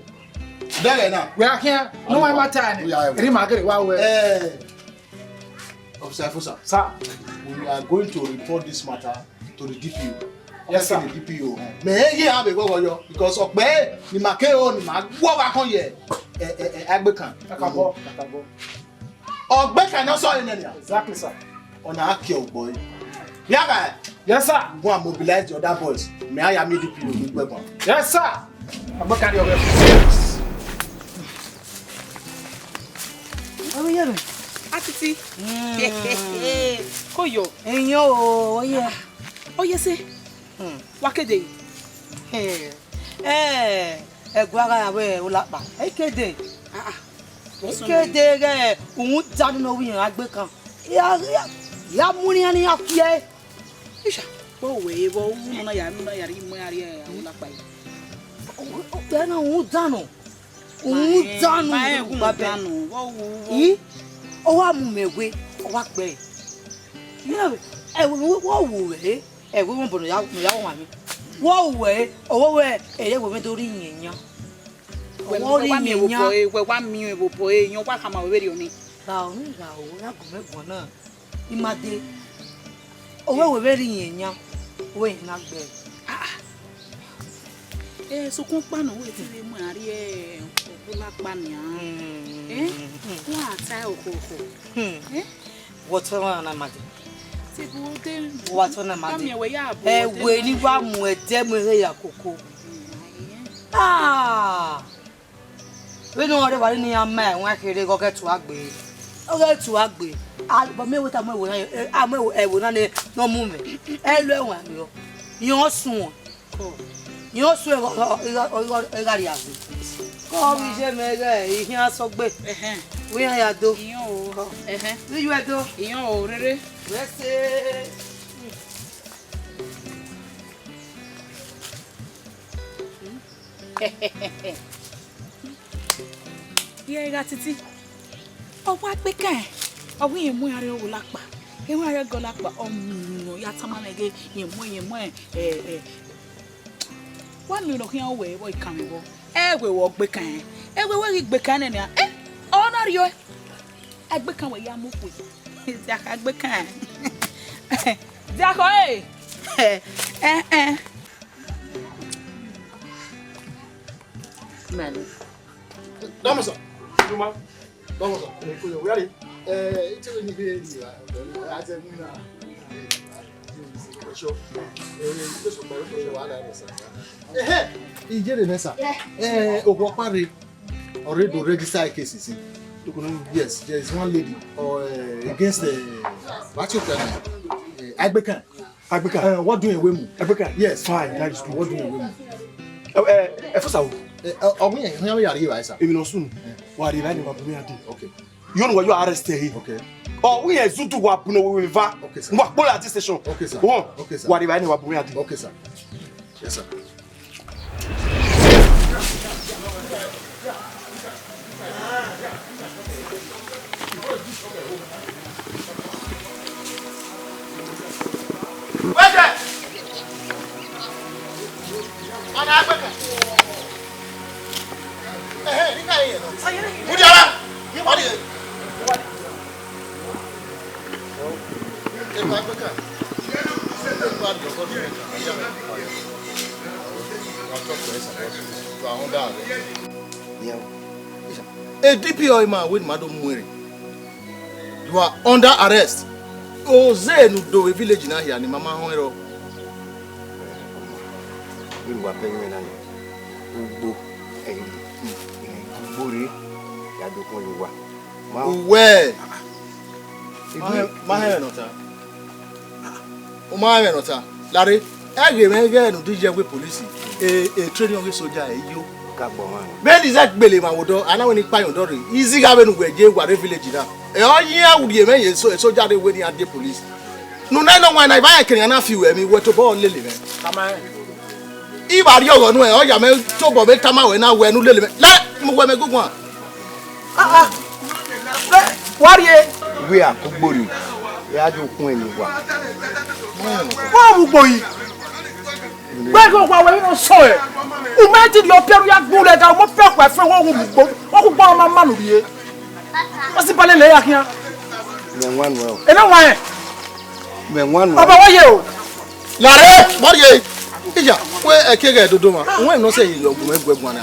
There now. We are here. No one matter. Officer, sir, we are going to report this matter to the DPO. Yes, sir. The DPO. May he have a go because of me, ni makeo ni ma wo wa kon ye. Aigbekaen. Akabo. Aigbekaen no so in there. Exactly, sir. On a kill boy. Yeah, guy. Yes, sir. Go and mobilize the other boys. May I am DPO with weapon. Yes, sir. Aigbekaen your weapon. Oh, yeah. Atiti. Koyo. Enyo, oh yeah. Oh yes. Wakede. Egwaga we ulapa. Ekede. Ekede ge ohun janu no wi Aigbekaen. Ya muni ani afie. Isha. Bo we bo unu na ya ri mo ya ri ulapa yi. O te na ohun janu. Ohun janu babanu. Yi o wa mu mewe o wa gbe you wo wo we won bono ya won mi wo we owo we eye we tori yiyan wo ri yiyan we wa mi e bobo eyan wa kama we ri oni ra o la go megbon na imade owo we ri yiyan we na gbe sokun panu we ti le mu ari ulapa ni What What's on a matter? What's on a matter? When you want more demo cocoa. Ah, we know what any man when they go get to Agbe. I'll get to Agbe. But me with a way, I'm no movement. Hello, you're soon. You're soon. Oh, we just made it. He has so big. We are do. You are do. You really? Let's say. Yeah, got it. Oh, what Aigbekaen? Oh, we are more ulapa. He wa ya gola pa omu ya tama mege yemo one no here we boy kan go. We wo Aigbekaen. We Aigbekaen na honor you. Aigbekaen we ya moku. Jack Aigbekaen. Jack Man. Vamos a. Vamos a. We are it's only be as a show. Okwapare already register cases. Yes, there is one lady against what you can Aigbekaen. What doing with me? Aigbekaen. Yes, fine. That is good. What doing with me? First of all, here are you, sir. Even soon. What did I never do? Okay. You know what you arrested here. Okay. Oh, we are Zutu Wapuno with Va. Okay, sir. What at this station? Okay, sir. Okay, sir. What did I never do? Okay, sir. Yes, sir. Where's that? On Aigbekaen. Hey, you can't hear. Mujara. What is it? A DPO man with Madam Mwiri. You are under arrest. Oh, Zenu do a village in here, Mama Honero. We were paying Ubu and Buri. Where? My nota. My nota. Larry, I give again to DJ with police. A training of a soldier, you. Where is that belly, my widow? And I want to buy your daughter. Easy having where you were a village. Oh, yeah, would you make so a soldier when you had the police? No, no, when I buy a can enough you and me what to ball Lily. Come on. If I go on where I may talk about it, come out and I wear no Lily. Let me go a good one. What are you? We are Kuburi. We are doing what? Oh, boy. Where go while we don't saw it? Who made it your period good at our flock by from who bought my money? What's the Palaya here? Then one well. And no one. Then one. How about you? Larry, what are you? Where a keg to do? When no say you're going to go one.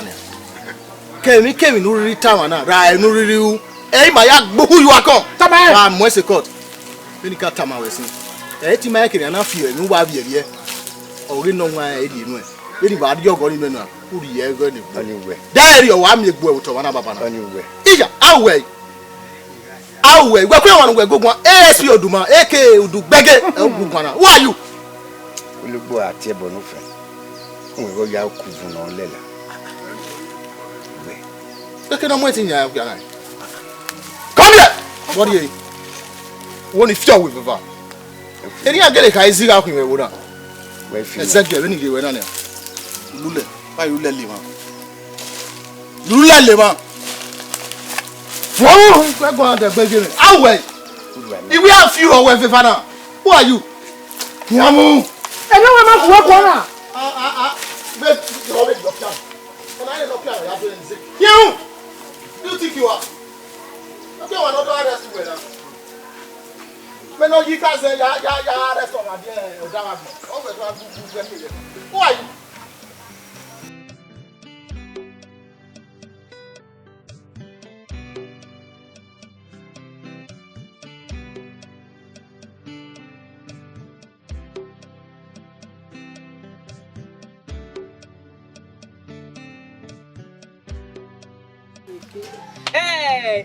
Came in Uri Town, I know you. Eh, my yak, who you are called? I'm West Court. When you cut Tama was saying, Etty Makin and a few, no Wabia. Or we know why I didn't know. Anybody you're going to know who you are going to anyway. There you are, me go to one about anyway. Ija, away. Away, we're going to go one ASP or Duma, AK, do beggar. Who are you? We look go at table no friend. We go out Kuvun or Lela. Look at them waiting here. Come here! What are you? One if you're with the van. And you get a Kaisi out in the water. Exactly, when you went on there. Lule, why you let him out? Lula Lema. Whoa, we're going to beg you. I'll wait. If we have few away, Fana, who are you? Yamu. And no one else work on her. But you're already locked down. And I locked down. You! Who do you think you are? I don't want to arrest you now. But no, you can't say, yeah, arrest on my dear. Who are you?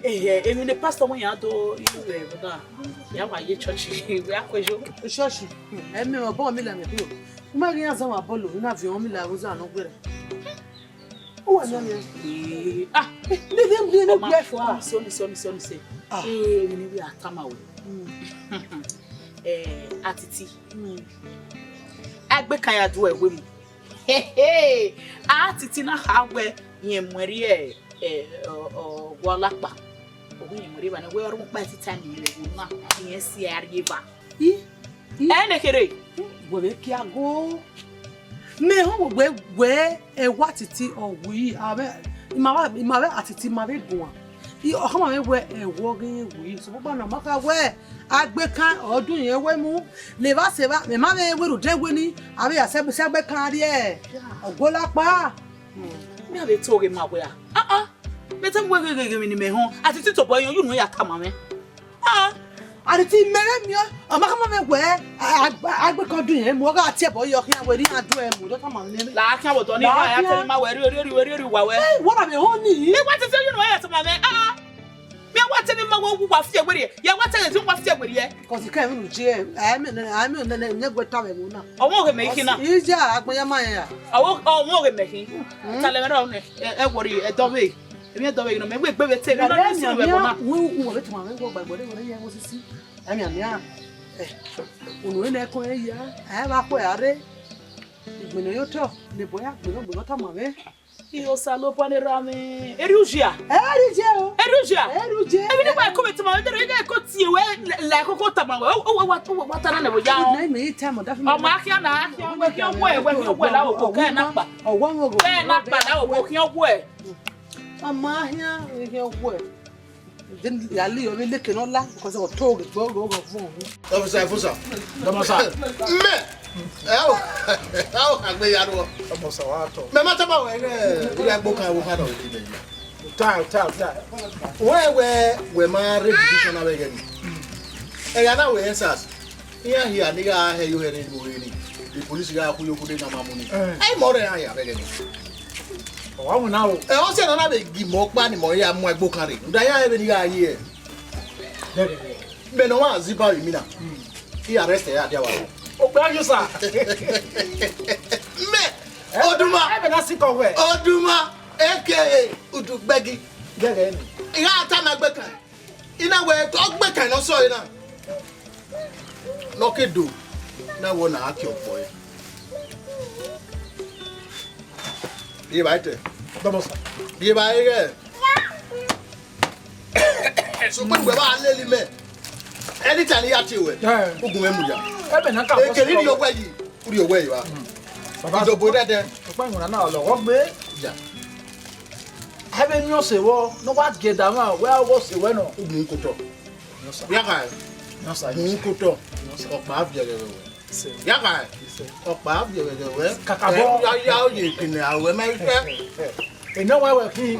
Hey, the pastor when you do you why you church we are church e me o bon mi la me bi o ma ri azan wa bolo na fi on mi la roza no gbere o wa na me they no be for so say mi ni we atama we atiti Aigbekaen ya do ewe mu atiti na ha we yen mwere Walapa do you river and where on by the time you not yes river. And kere we make ya go. Me ho we e what it or we are imawe atiti mabe go. I o ma we e wo gan we so ba na maka we Aigbekaen odun yen we mu le ba se ba me ma me we ru de we ni abi ya se Aigbekaen re ogolapa. Me have told him where. Let him work in me home. At the top boy, you know, ya come, man. I didn't marry me. I'm not where Aigbekaen do him. What got table your hand where he had to him. Like I was only my way. What are you only? What is you know, man? Me what tell me my who was here with you. Yeah, what tell you was here with you? Because you can't jail. I'm never time. I won't make it up. Is ya, Maya? I won't make it. Tell him around worry a dove. If you don't know, maybe baby take a who let my go by whatever I was to see. I mean, yeah. When I call ya, I have a query. When you talk, the boy, we don't go to my Io salo panerame. Erugia. Erugia. Even if I come to my mother, I could see where like a cotama. Oh, what I know. Yeah, me time of that. Oh, Markiana, work your way when you well out of Ganapa. Or one will go not by our walking your way. Mamma here with your word. Then I leave me looking all that because I was told it will go over. Where my repetition again? I know where answers. Here, nigga, you heard it. The police guy who you put in my money. I'm more than I have again. Oh, now, I also don't have a give more money, more than my book. I have any guy here. Benoit Ziba, Mina. He arrested at Yawa. Oh, you sir. Oduma, I'm not sick of it. Oduma, aka Udu Beggy. Get in. In our time, Aigbekaen. In a way, Aigbekaen, no so enough. Knock it do. Now, one act your boy. Be right there. Be by again. So, when we're all little men, anytime you are to it, who go in with you? I can leave your way. Put your way you are. Papa, go there. Having no say, well, no what get down. Where was the winner? Umunkoto. Yakai. No, sir. Umunkoto. No, Bob, Yakai. Oh, Bob, you were Kakabo. You can now, we make and no one will keep.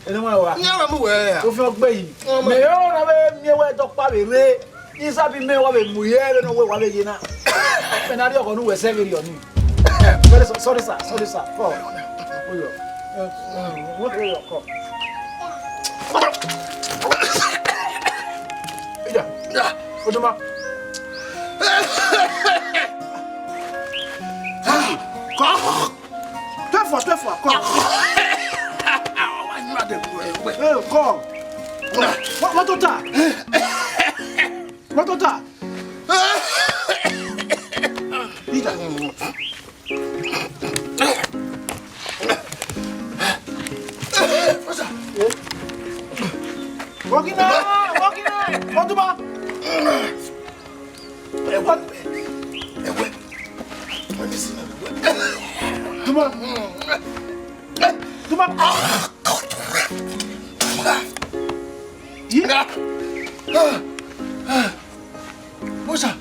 And no one will wear. If you're baby, may all have near where Dr. Bobby Ray is having me over Muyer and over what they are. And I don't know who is saving on you. Sorry, sir. What will you call? Oduma. Deux fois, come. What total? Walking on. Oduma. Moça.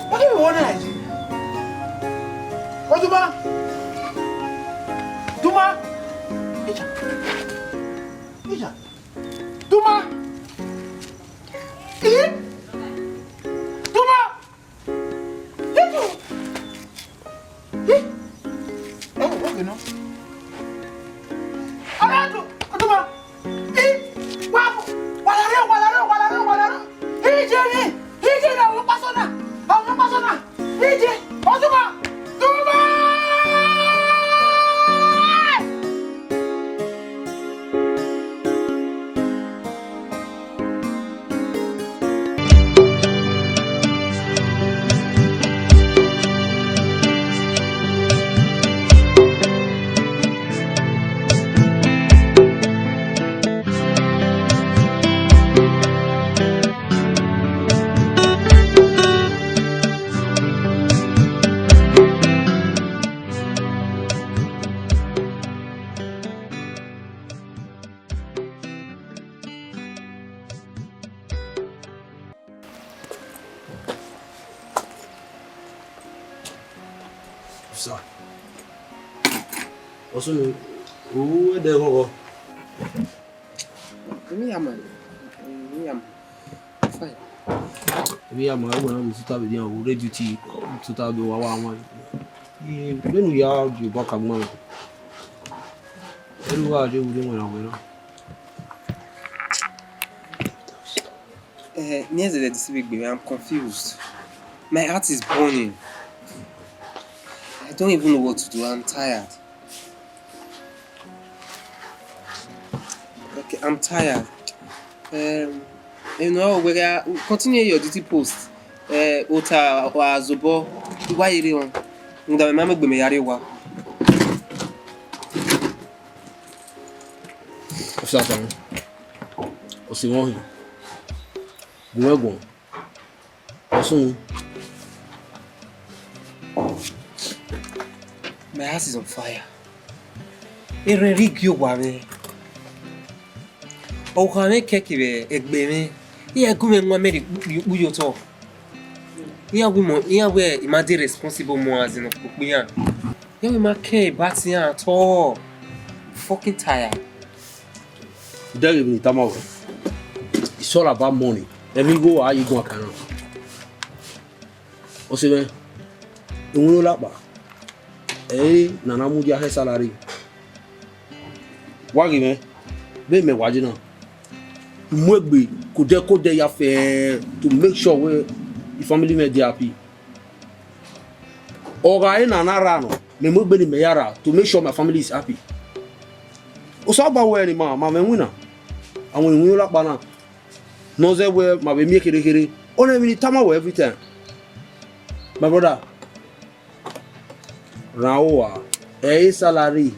What do you want to do? What Duma? Duma? Duma? Officer. Also, who the go? Me am fine. We am going to start with you ready duty to start the one. When we are you back at man. Who are you doing when near the civic baby, I'm confused. My heart is burning. I don't even know what to do. I'm tired. Okay, I'm tired. You know, we continue your duty post. Ota or Zobo, why you doing? My mama be me yarewa. Officer, what's wrong? Go. Also, my house is on fire. It really good, Wame. Oh, can I take you? Aigbekaen. Yeah, go and one minute. You talk. Yeah, woman. Yeah, where imagine responsible more as in a cookman. Yeah, we make care, but yeah, at all. Fucking tired. Don't even tell me. It's all about money. Let me go. How you going to carry? O se ben. Unwo la pa. Nana mu dia he salary. Wa gi me. Be me waji na. Mu egbe ko de ya fe to make sure we the family me dey happy. Oga nana ra no. Me mu egbe ni me yara to make sure my family is happy. O so ba we ni ma me wina. Àwọn ìwé la pa na. No say we ma be mi kere. On even tama we every time. My brother, Raoa, salary,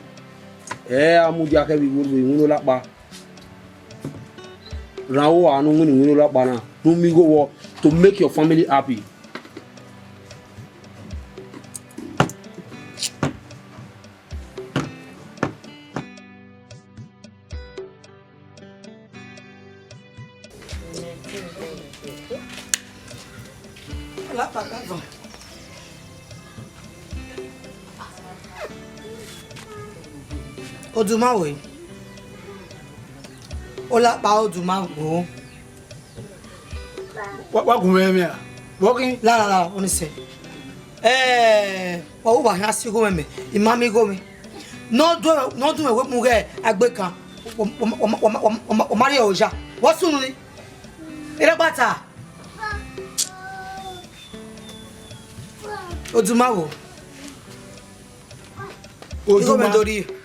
amudia ke bi wo la pa. Raoa no ngini wo la pa na. No mi go work to make your family happy. La pagava. Odumawe. Ola pa Odumawo. Wa gumeme a. Walking La oni se. O wa han si go me. Imami go me. No do me we mu ge Aigbekaen. O mari oja. What sunu ni? Ere bata. Odumawo. Odumadori.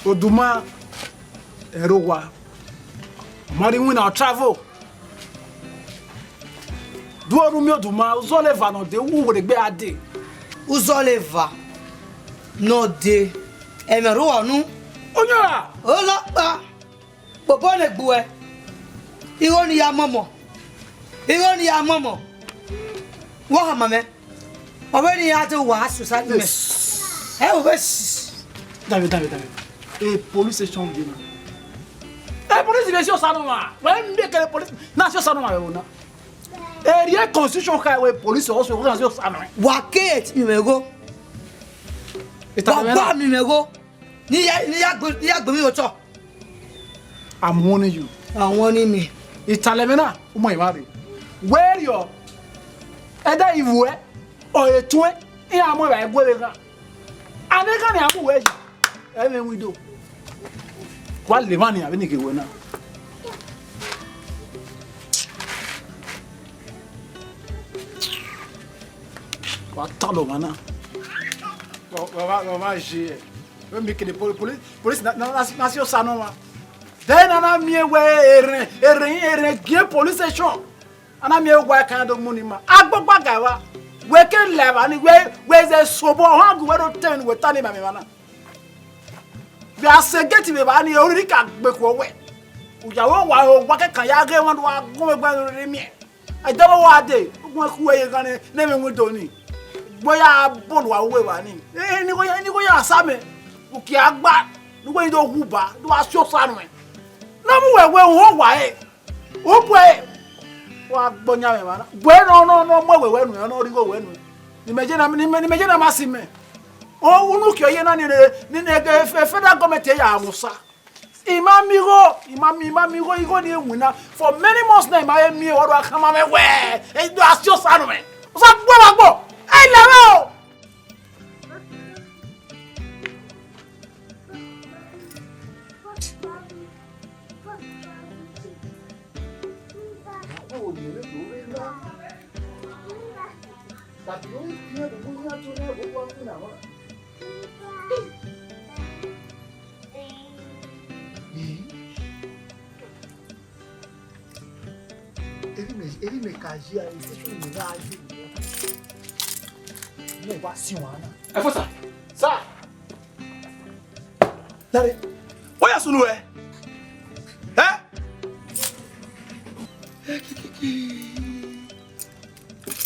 Oduma Erowa. Mari wina travel. Do orumi Oduma uzoleva no de wu we gbe ade. Uzoleva no de emerowa nu. Onya. Olapa. Bobo le gbu e. Iro ni ya momo. Wo ha mame. Owe ni ya to wa susa me. David. Police station dina. Police station sanoma. When make the police nation sanoma we na. Area constitution kai we police also nation sanoma. Wa gate mi mego. Baba mi mego. Ni ya gbe mi o to. I'm warning you. I'm warning me. Italemena umo imari. Where your either iwe or etwe e amo ba egwe ga. Aneka ni amu we. Eme we do. Kwa le mani abi ni ke we na. Kwa talo mana. Wa je. We make the police nation sanoma. Then ana mie we ere gie police station. Ana mie we kan do money ma. Agbogba gawa. We can level ni we ze sobo hang we do ten we tani ma me mana. Bi asegeti be ba ni ori ka gbe ko we. Ujawo wa ke kan ya ge won wa go me gba ri mi. I don't wa dey. Won ku we gan ne me mu do ni. Boya bolu wa we wa ni. Ni ko ya same. O ki agba. Ni we do huba. Do aso sanu e. Na mu wewe ho wa e. O bu e. wa gbonya me mana bueno no mo we wenu no ri go wenu ni meje na masime o unu kyo ye na ni federal government ya amusa imamigo igo ni enwina for many months na ma mi o ro akama me we e do asio sanu me o sa gbo e le o ele me cagia e se me dá não vai se wana é força sa dale olha sunu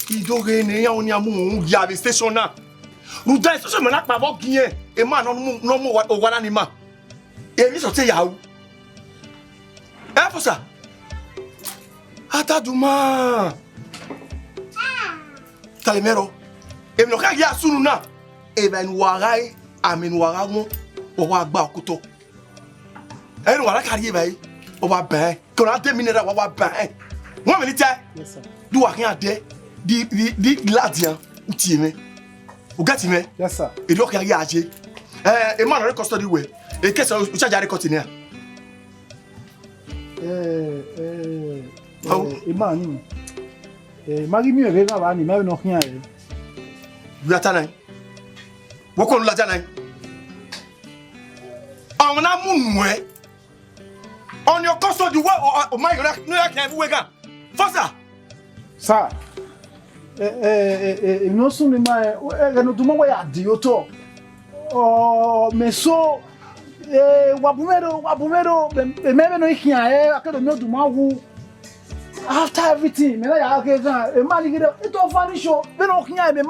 idoge ne ya oni amu ya be station na ruda station me na pa bo gien e ma no mo o wala ni ma e mi so te ya o força Ataduma. Talemero. E no ka ya sunu na. E ben warai amen waramu o wa gba okuto. E no wala kari e bai. O wa ben. Ko na 2 minutes wa ben. 1 minute. Yes sir. Do wa kin ade. Di ladian uti me. O gati me. Yes sir. E do ka ya aje. E man re custody we. E kesa o charge record ni a. Imani. Magi mi eve ga ni me no hin aye. Wi atanan. Wo ko nla janan. Awon na mu nwe. On your custody we o my no ya kan we ga. Fosa. Sir. No sunu ma e no duma we adi oto. Meso wabumero meme no hin aye akedo mi duma wu. After everything, me like okay, a man get it all funny show. Me no kinya me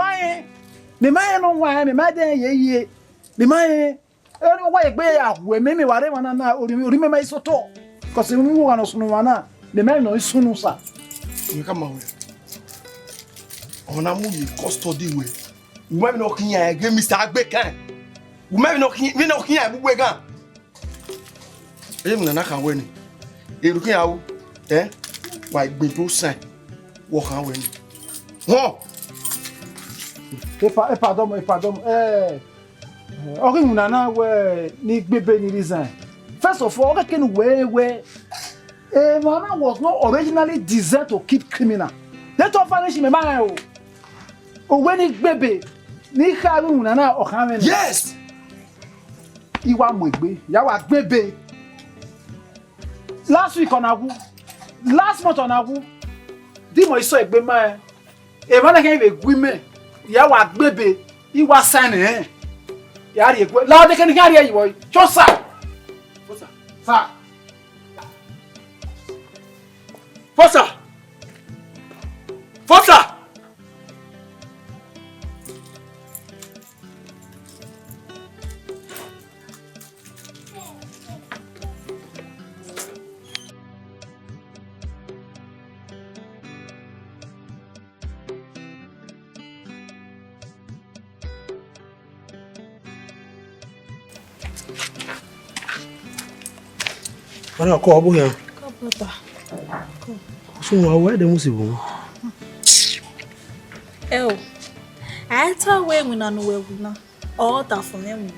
my no why me my den ye. Me my any why egbe ya we me ware wana na ori me my soto. Cause me wo no sunu wana, me my no sunu sa. Me come we. Ona mu yi custody we. We me no kinya egbe Mr. Aigbekaen. We me no kinya bu we gan. E me na kan we ni. E ru kinya wo, why be to say walk away oh pardon okay munana we ni gbebe ni reason first of all okay we mama was not originally designed to keep criminal let of finish me man o we ni gbebe ni kharu munana o kan we yes iwa mo egbe ya wa gbebe last week on agu last month on agu di mo iso egbe ma e ma na kan be gwime ya wa gbebe iwa san ya ri egbe la de kan kan ri yiwo chosa sa Fosa Ana ko abu ya. Ko papa. So wa we de musibo. I tell we na no we na. All that for me.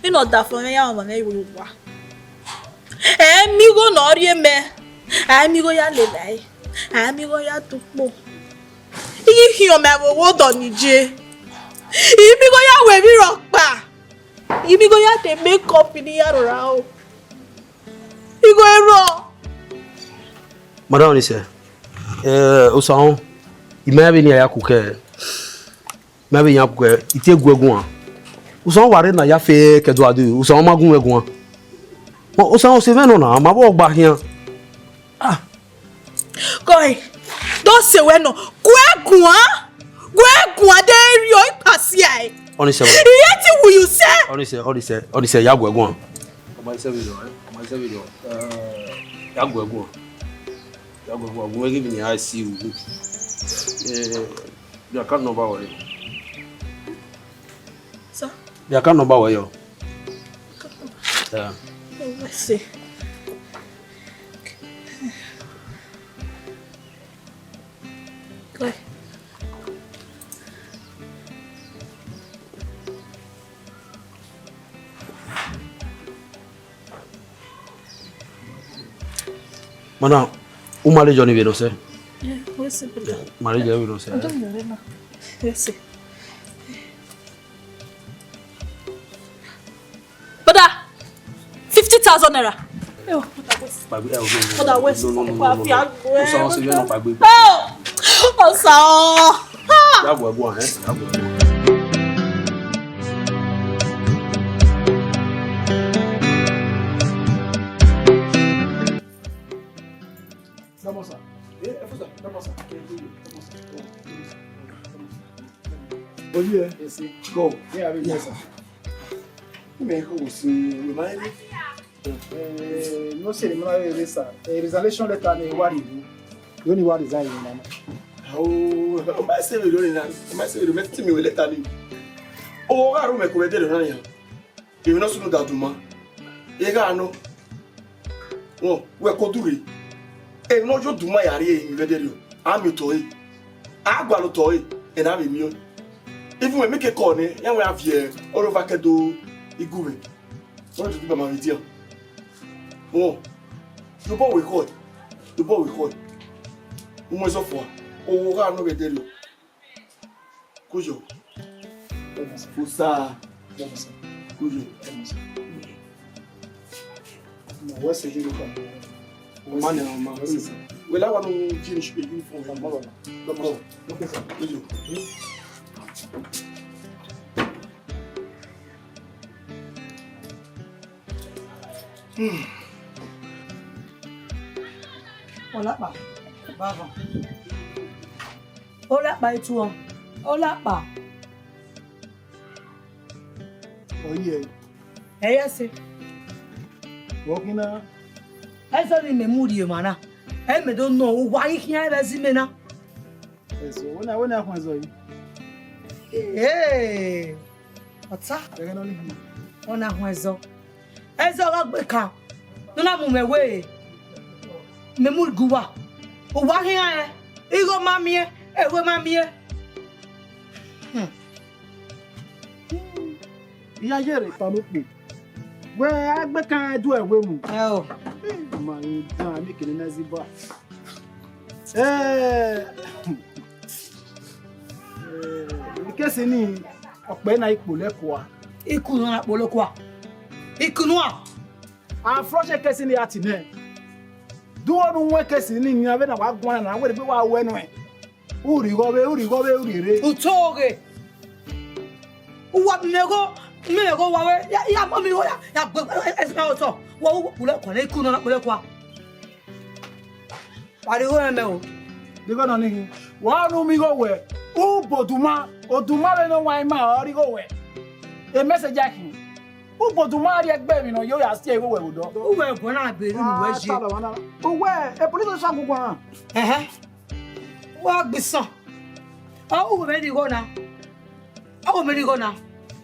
Me no that for me ya ma me ru wa. Mi go no ri me. Mi go ya le lai. Mi go ya tupo. Iyi hi o me wo do ni je. Mi go ya we mi rock pa. Mi go ya te make up ni ya ra o. Igo ero. Madam Lise. Osan. Imabe ni ya kuke. Mabe ya kuke. Iti eguegun an. Osan ware na ya fe kedo adu. Osan magun egun an. Mo osan o se ve no na, ma bo gba hian. Koi. Do se we no. Guegun de ri o ipasi ai. Onise. Yeti will you say? Onise ya guegun an. O ma se video, ya guegun. We're giving you I see you. The account number where you? Sir? The account number where you? Yeah. Oh, let's see. Go ahead. Mana, marriage on even say. Yeah, what's it? Marriage on even say. I don't know now. Let's see. Brother, 50,000 naira. Oh, Brother, West. No. Oh, so. Go on, Samosa. Samosa. Oh yeah. Yes, go. Yeah, yes, sir. You may go see. Remind me. No ceremony, sir. A resolution letter ni worry you. You only worry design na. Oh, my say we don't know. My say we met me we letter ni. Oh, ga ro me ko be de na yan. If no sunu da duma. E ga no. Oh, we ko dure. E no jo duma yare e mi be de rio. Am to e. Agwa lo to e. E na me mi o. Even when make a call ne, yan we avie all over kedo igume. What do people ma dire? Oh. You boy we call. You boy we call. Umo so for. Oh, ga no be de rio. Kujo. Fusa. Kujo. No, what's it you come? Man, well, I want to finish the uniform. Go. Okay, sir. Kujo. Olapa. Baba. Olapa itu on. Olapa. Oh yeah. Yes. Walking now. I saw in the moody mana. I don't know why he has him now. So when I was on. Hey. What's up? I can only hear. Ona hwezo. Ezo Aigbekaen. No na mu mewe. Memul guwa. O wa hia e. Igo mamie, ewe mamie. Iya yere panupu. We Aigbekaen do ewe mu. Oh. Ma da mi kini na ziba. Kesi ni ọ̀pẹ na ipo lekoa. Ikunu na polokoa. Ikunu a. Afroche kesi ni atine. Duwo nu nwe kesi ni ni ave na wa gwan na we be wa we nu e. Uri gobe urire. Utoge. Uwa mego wa we ya mami wo ya gbe esma oto. Wo pule ko na ikunu na polokoa. Pari ho me o. Digo no ni. Wa nu mi go we. Uboduma, oduma le no wa ma ori go we. E message akin. Uboduma ri egbe mi no yo ya see go we odo. Uwe go na beru mi we je. Uwe, e police sha gugu an. Wa gbisan. O uwe me di go na. O me di go na.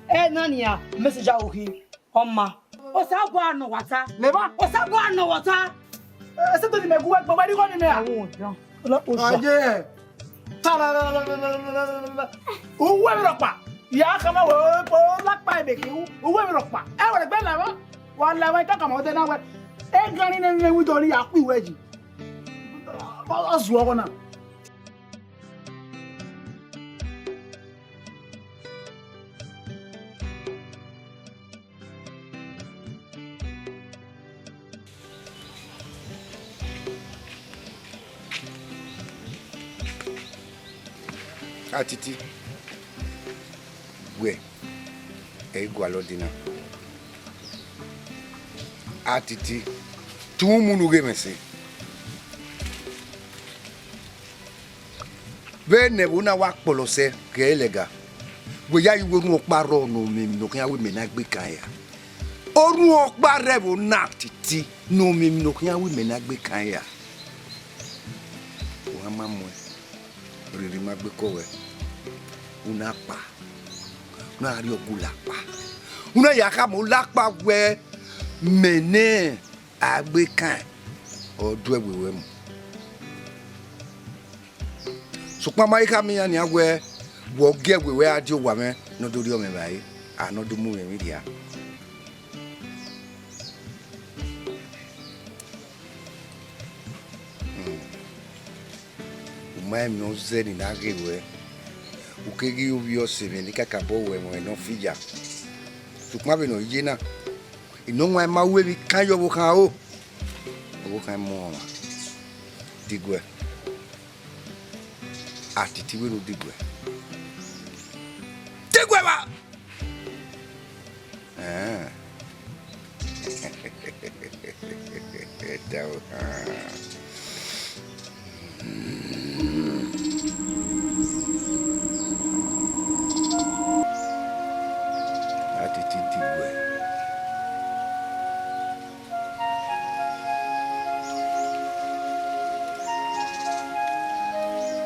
E na ni a message akin. Oma. O sa go anu wata. Leba. O sa go anu wata. E se to di me gugu egbe di go ni me a. Aje. Uwe mi ropa. Ya kama wo lakpa ebeki. Uwe mi ropa. E wo gbe lawo. Wa lawo ta kama o te na we. E gan ni ne wi tori ya ku iweji. Ba azu ogo na. Atiti. We. Igualodina. Atiti. Tu munu gemese. Ve ne una wa polose ke elega. We ya iwe nu oparo no mi no kan we me na Aigbekaen ya. Orun opare wo na titi no mi no kan we me na Aigbekaen ya. mamu. Riri magbekowe. Una pa. Una ario gulapa. Una yaka mulakpa we Benin Aigbekaen odwe wewe mu. So kwa maika mi ani agwe wo ge wewe adi wa me no do ri o me bai no do mu me dia. Umai mi ozeni na gewe. Ukegi ubio sebe ni kakabo we mo no fija. Sukma be no yina. Ino nwa ma we bi kan yo bo kan o. Bo kan mo ma. Digwe. Atiti we no digwe. Digwe ba. Dawo.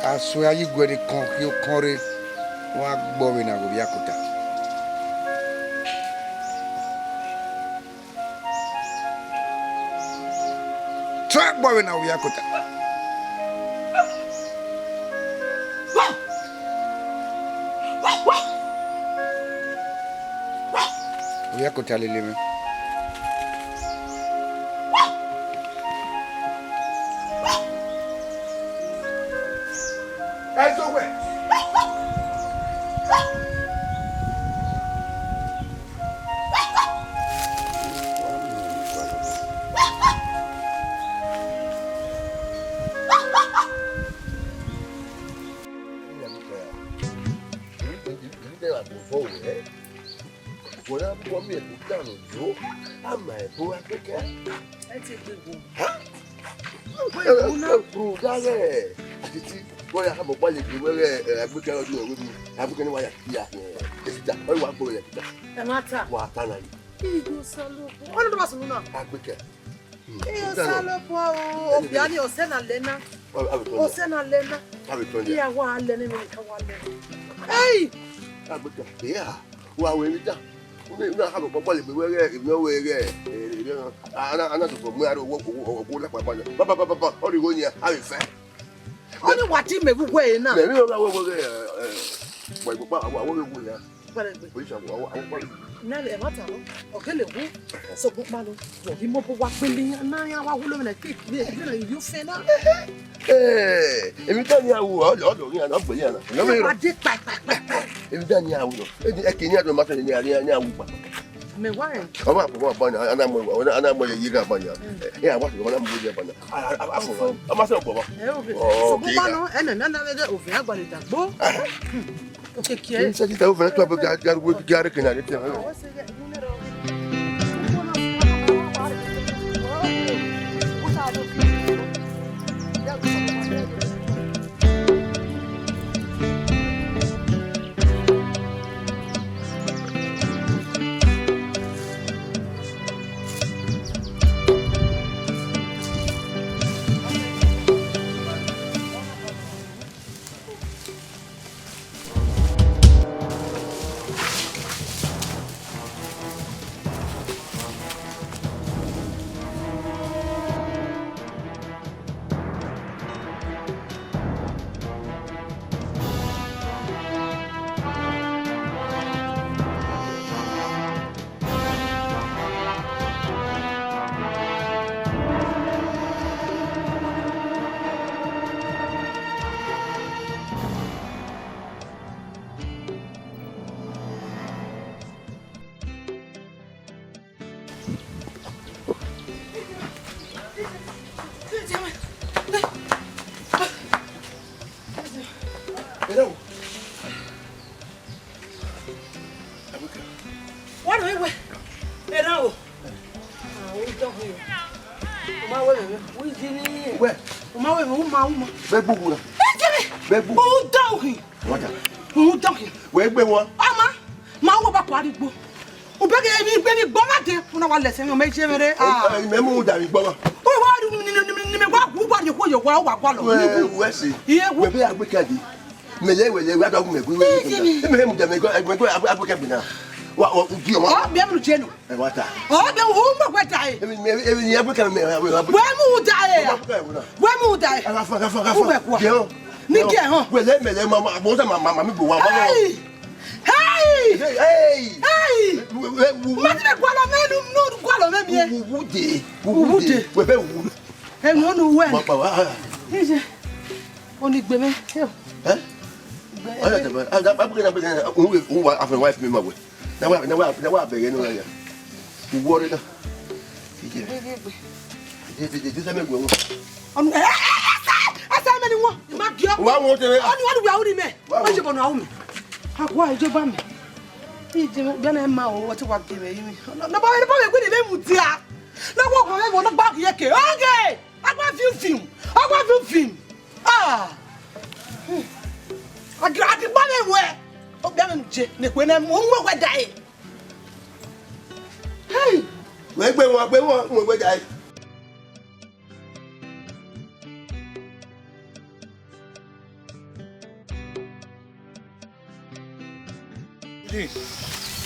Aso ayi gwere kon ki o konre wa gbo we na go biakuta. Track gbo we na biakuta. Biakuta lele me. Voilà combien de temps nous ama pour Aigbekaen. Pour d'aller. Titi, voilà ka mo pale bi were Aigbekaen odu owo mi. Aigbekaen wa ya ya. Tita, o wa bo le tita. Tamata. Wa tana yi. Igo salo. Ono do basu na. Aigbekaen. Iyo salo po o biani o se na lena. O se na lena. Iya wa le ni mi ka wa le. Hey! Aigbekaen. Yeah. Wa we ni da. Una ha bo pale bi were no were. Ana to mo ara owo la pa pa. Ba. O ri go ni a fe. Oni wati me bu gwe na. Me mi o ga wo boy pa wa wo wu ya. Bo isa wa wa Na le mata no. O kele wu. So bu pa no. Wo bi mo bo wa pele na ya wa wu lo na ke bi na you fe na. Èmi ta ni awu o yin ana gbe yan na. No ade pa. Èmi ta ni awu no. E ke ni ado ma so ni awu pa. Me wa en. O ma po ba na ana mo ye ga ba ya. Awa so na mo ye ba na. Afo. O ma so bo ba. So bu pa no na we o fi agbale dagbo. Okay, qui ça dit tu vas toi regarder que na te. We gbe won. Ama, ma wo ba pari gbo. O be mi gbo ma de, una wa lese mi o meje mere. Me mu da mi gbo. O wa ru ni me wa ku gbo you go your wow wow. We see. We be Aigbekaen. Mele we we ado me go. Me me go Aigbekaen bi na. Wa gi o ma. Oh, be am no jenu. E wata. Oh, be who mo kweta e. Me ni Aigbekaen me. We mu die ya. We mu die. Gafa. Geo. Ni ge ho. We le mele mama mo se mama mi bo wa. Hey! Hey! Hey! Mati me kwalo me no kwalo me mi. Wude. We be wu. E no no we. Papa wa. Oni gbe me. Eh? Oya te ba. Aigbekaen o wa after wife me ma we. Na wa be no ya. Wo re da. This me go. Onu asa me ni won. Ma gyo. Wa won te. Oni wa wu ni me. Ma je bonu awu me. Akwa ejo ba me. Ije be na ma o what wa give yi mi. Na ba we gbe ni le muti a. Na wo ko me wo na bag ye ke. Okay. Akwa film. Ah. Agradi ba me we. O be me je ne kwe na mo we dai. Hey. We gbe dai.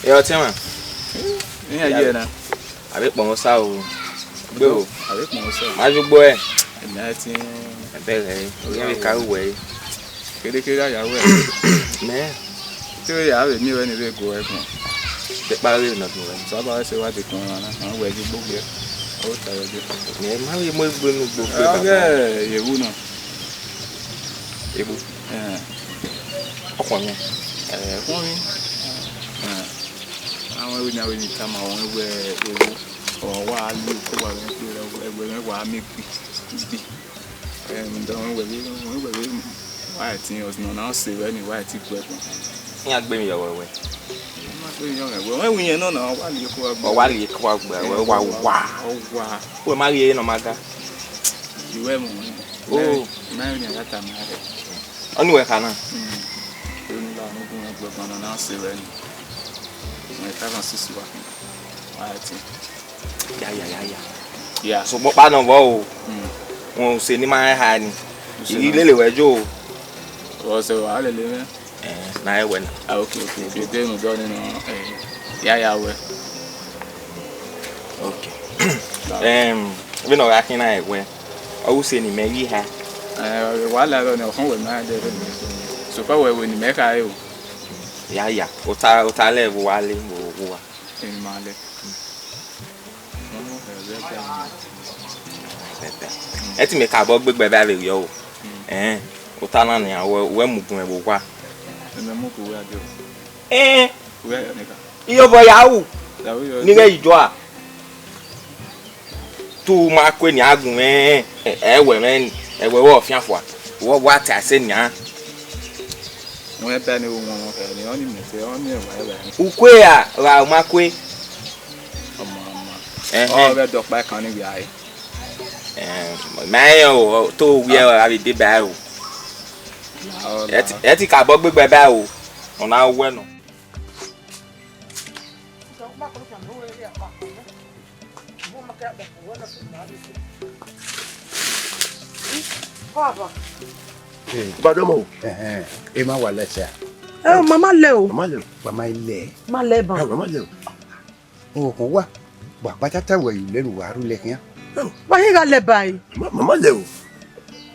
Yo tema. Ni aye na. Abi pon sa o. Gbe o. Abi pon sa. Ma jugbo e. Na ti Abere. O ye ka we. Kede ya we. Me. Ti o ya we mi we ni be go e kun. Te pare na tu we. So ba se wa ti kun na. Ma we ji gbogbo e. O ta yo je. Me ma we mo gbe nu gbogbo. Okay, yewu na. Ebu. Okon mi. Kun mi. Àwọn ewu ni àwọn ni ta ma won we ewu o wa lu ko wa ni pe egbe me wa mi bi don we wa ti o no na se we ni wa ti gbe kun Ni agbe mi yo we. Ma pe yo we ewu yen no na wa li ko wa gbe. O wa li ko wa gbe we wa. We ma ri e no maga. Iwe mo. Oh, ma ni ata ma re. Oni we kana. O ni la no gun gbe kan na se we ni. My father sisi wa. Right. Ya. So mo pa no wo o. Won se ni ma ha ni. Iri lele wejo o. O se wa lele me. Na e we na. Ah okay. Bi de no do ni no ya we. Okay. We no ga kin na e we. O se ni me yi ha. Wa la ro ni o kan we ma de de. So fa we ni me ka e o. Ya. O ta le wo wa le wo wa. Ni ma le. Eti me ka bo gbegbe ba le yo o. O ta na ni awo we mugun e wo wa. Me mu ko we ajo. We ya ni ka. Iyo bo ya wu. Ni re ijo a. Tu ma kwe ni agun we men e we wo fiafo a. Wo wa ta se ni a. Wọ́n bá ní ohun ẹni wọ́n ní mẹ́tẹ́ wọ́n ní ẹ̀wà ẹ̀wà. Ukwe a ra ma kwe. Ọmọ bẹ dọ̀pá kan níbi ayé. Mẹ́yìn o tó wí ẹ̀rọ àbídé báyìí o. Ẹ ti kà bọ́ gbégbé báyìí o. Ọ̀nà owó ẹ̀ nù. Badomo. E ma wa lese. Mama le o. Mama ile. Ma le ba. Mama le. O ko wa. Ba patata we yu lenu wa ru le kian. Ba hin ga le bai. Mama le o.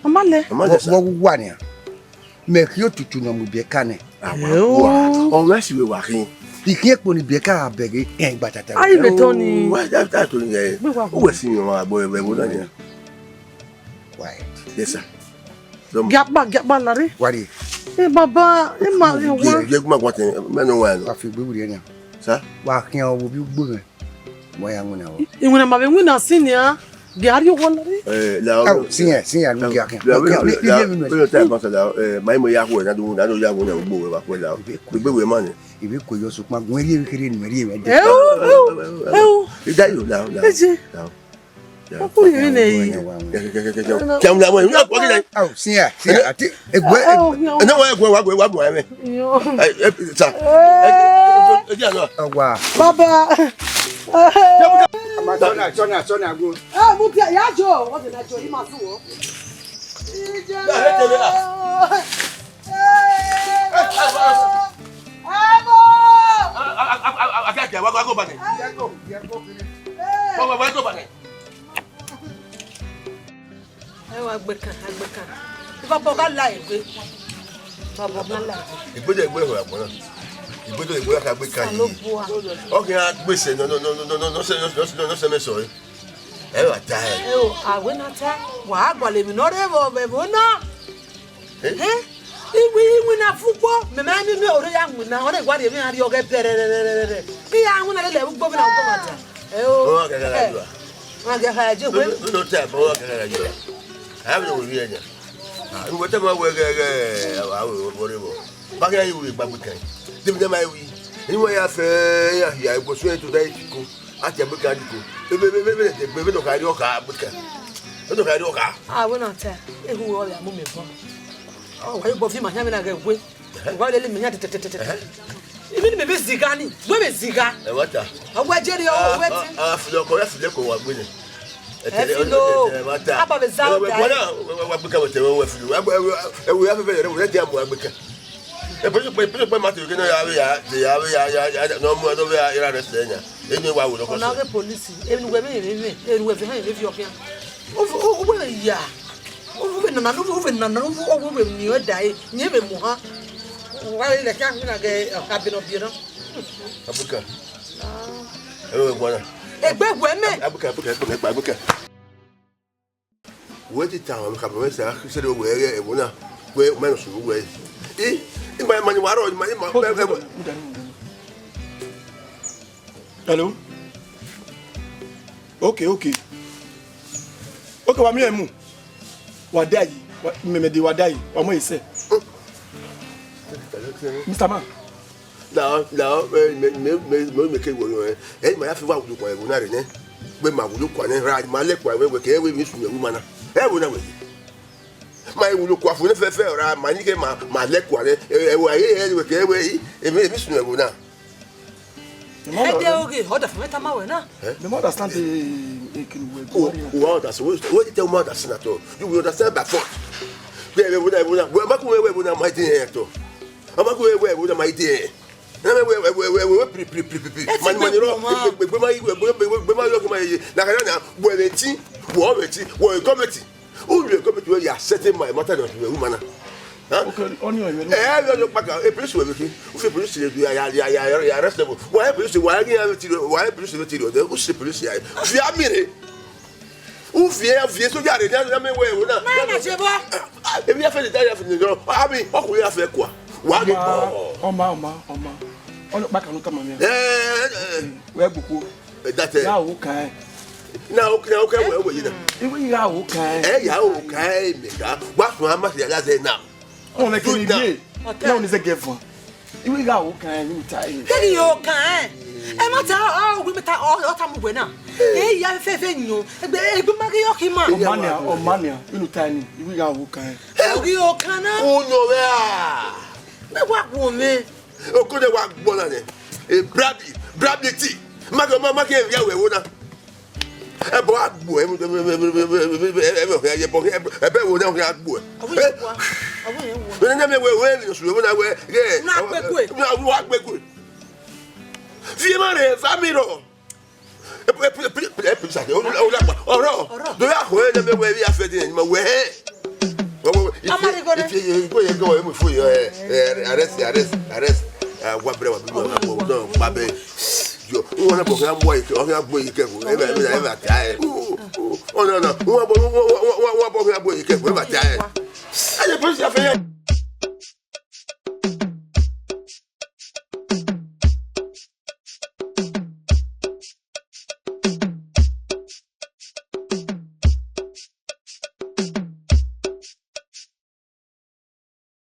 Mama le. Wo wa ni. Me ki o tutu na mu be kane. O we si we wa kin. Ikin epo ni be ka abege en patata. Ayi be to ni. Wa da to ni e. O we si yan agbo e wo na ni. Quiet. Yes sir. Gaba la re. Wari. Baba, ma wa. Ye gba kwa tin me no wa no. Wa fi gbe wuri ni. Sa? Wa kin o bi gbo me. Mo ya nguna o. Inguna ma be nguna sinia. Gari o la re. La. Sinya no ya kin. Lo ta ba sa la mai mo ya ko na do ya ko na gbo we ba ko la. Gbe we ma ni. Ibi ko yo so pa gun eri kere ni eri me. Ida yo la. Aku ni ni. Jam la mo. Oh, sinya ati egwe. Na wa wa me. Sa. Wa. Baba. Sona go. Mu ti ya jo, what na jo, ma su o. Aigbekaen. Baba ka la egbe. Baba ka la. Igbe de egbe ho apona. Igbe de egbe ka Aigbekaen. Okay, agbese no se me so. Wa ta e. O awe na ta. Wa agbale mi no re bo na. Iwi na fupo. Me ma mi ore ya nwu na ore gwa de mi ari oge perere. Bi ya nwu na le gbo bi na gbo mata. O ka ga la. Ma ga ha je gbe. No ta bo ka ga la. Have no we anya. What am I working? Whatever. Back here, you will be Aigbekaen. Give them my way. Anyway, I say, I was going to die to go at Aigbekaen. Baby, don't carry your car, but don't carry your car. I will not tell who all are moving from. Oh, I both him and having a good way. Why let me have it? Even maybe Zigani, women Ziga. What? A wedge, oh, I've winning. Hello. Apa bezao dai. Wa buka wote wa filu. We have very we dey am Aigbekaen. E pe ma te kena ya no mo do ya ira rest nya. Eni wa wo lo ko. Na ke police, eni we me fi han fi okia. O bo ya. O bo na o bo ni o dai. Nye be mu ha. Wa le ka na ke abino biro. Aigbekaen. We gwana. Egbe me. Aigbekaen. Where the town have a said, where a winner, where men should wear. In my money, Hello? Okay. Okay, what me amu? What day? What me di wadai? What mo say? Mr. Man. Now, me ke wo yo. My afi wa wudu kwa e na re ne. Be ma wudu kwa ne ra ma le kwa we ke we mi su ewu mana. E wo na we. Ma wudu kwa fu ne fe ra ma ni ke ma le kwa ne e wo aye we ke we e mi su ewu na. Ede oge, oda for meta ma we na. Me mo understand the kin we. Oh, that's what tell me that senator. You will understand by force. We ma ku we na my thing to. Ama ku we na my thing. We man ro be ma yo ke ma ye na kana na we leti we committee o we committee we ya setting my matter no we woman. Okay, on your way. Yo paka e police we ki o fe police le ya arrestable. Why police why police le tiro de o se police ya fi amire o fi so jare na me we na na je bo e bi afa de tire afa ni ro abi o ko ya fe kwa wa ge oma ono back no come me we buku that ya wo kan na okay we yi na we ya wo kan ya wo kan me ga wa so ama ya la ze na on le kini die na on is a gefo we ya wo kan ni tai kini yo kan e ma ta we meta o ta mu gbe na e ya fe nyo egbe ma ge yo ki ma o mania inu tai ni we ya wo kan e yo kan na o no we a me wa wo me o ko de wa gbo na ne e brably ti ma ke ya we wo na e bo agbo e ye bo e be wo na o agbo e na me we ni so wo na we na agbeku fi ma re famiro e sa de o la oro do ya ho e na me we ya fe de ni ma we if you go e mo fu yo arrest wa bre wa bi mo no ba be yo won na bo kan boy ke o kan boy ke ko e ba ta e o no won bo kan boy ke ko e ba ta e ale police affaire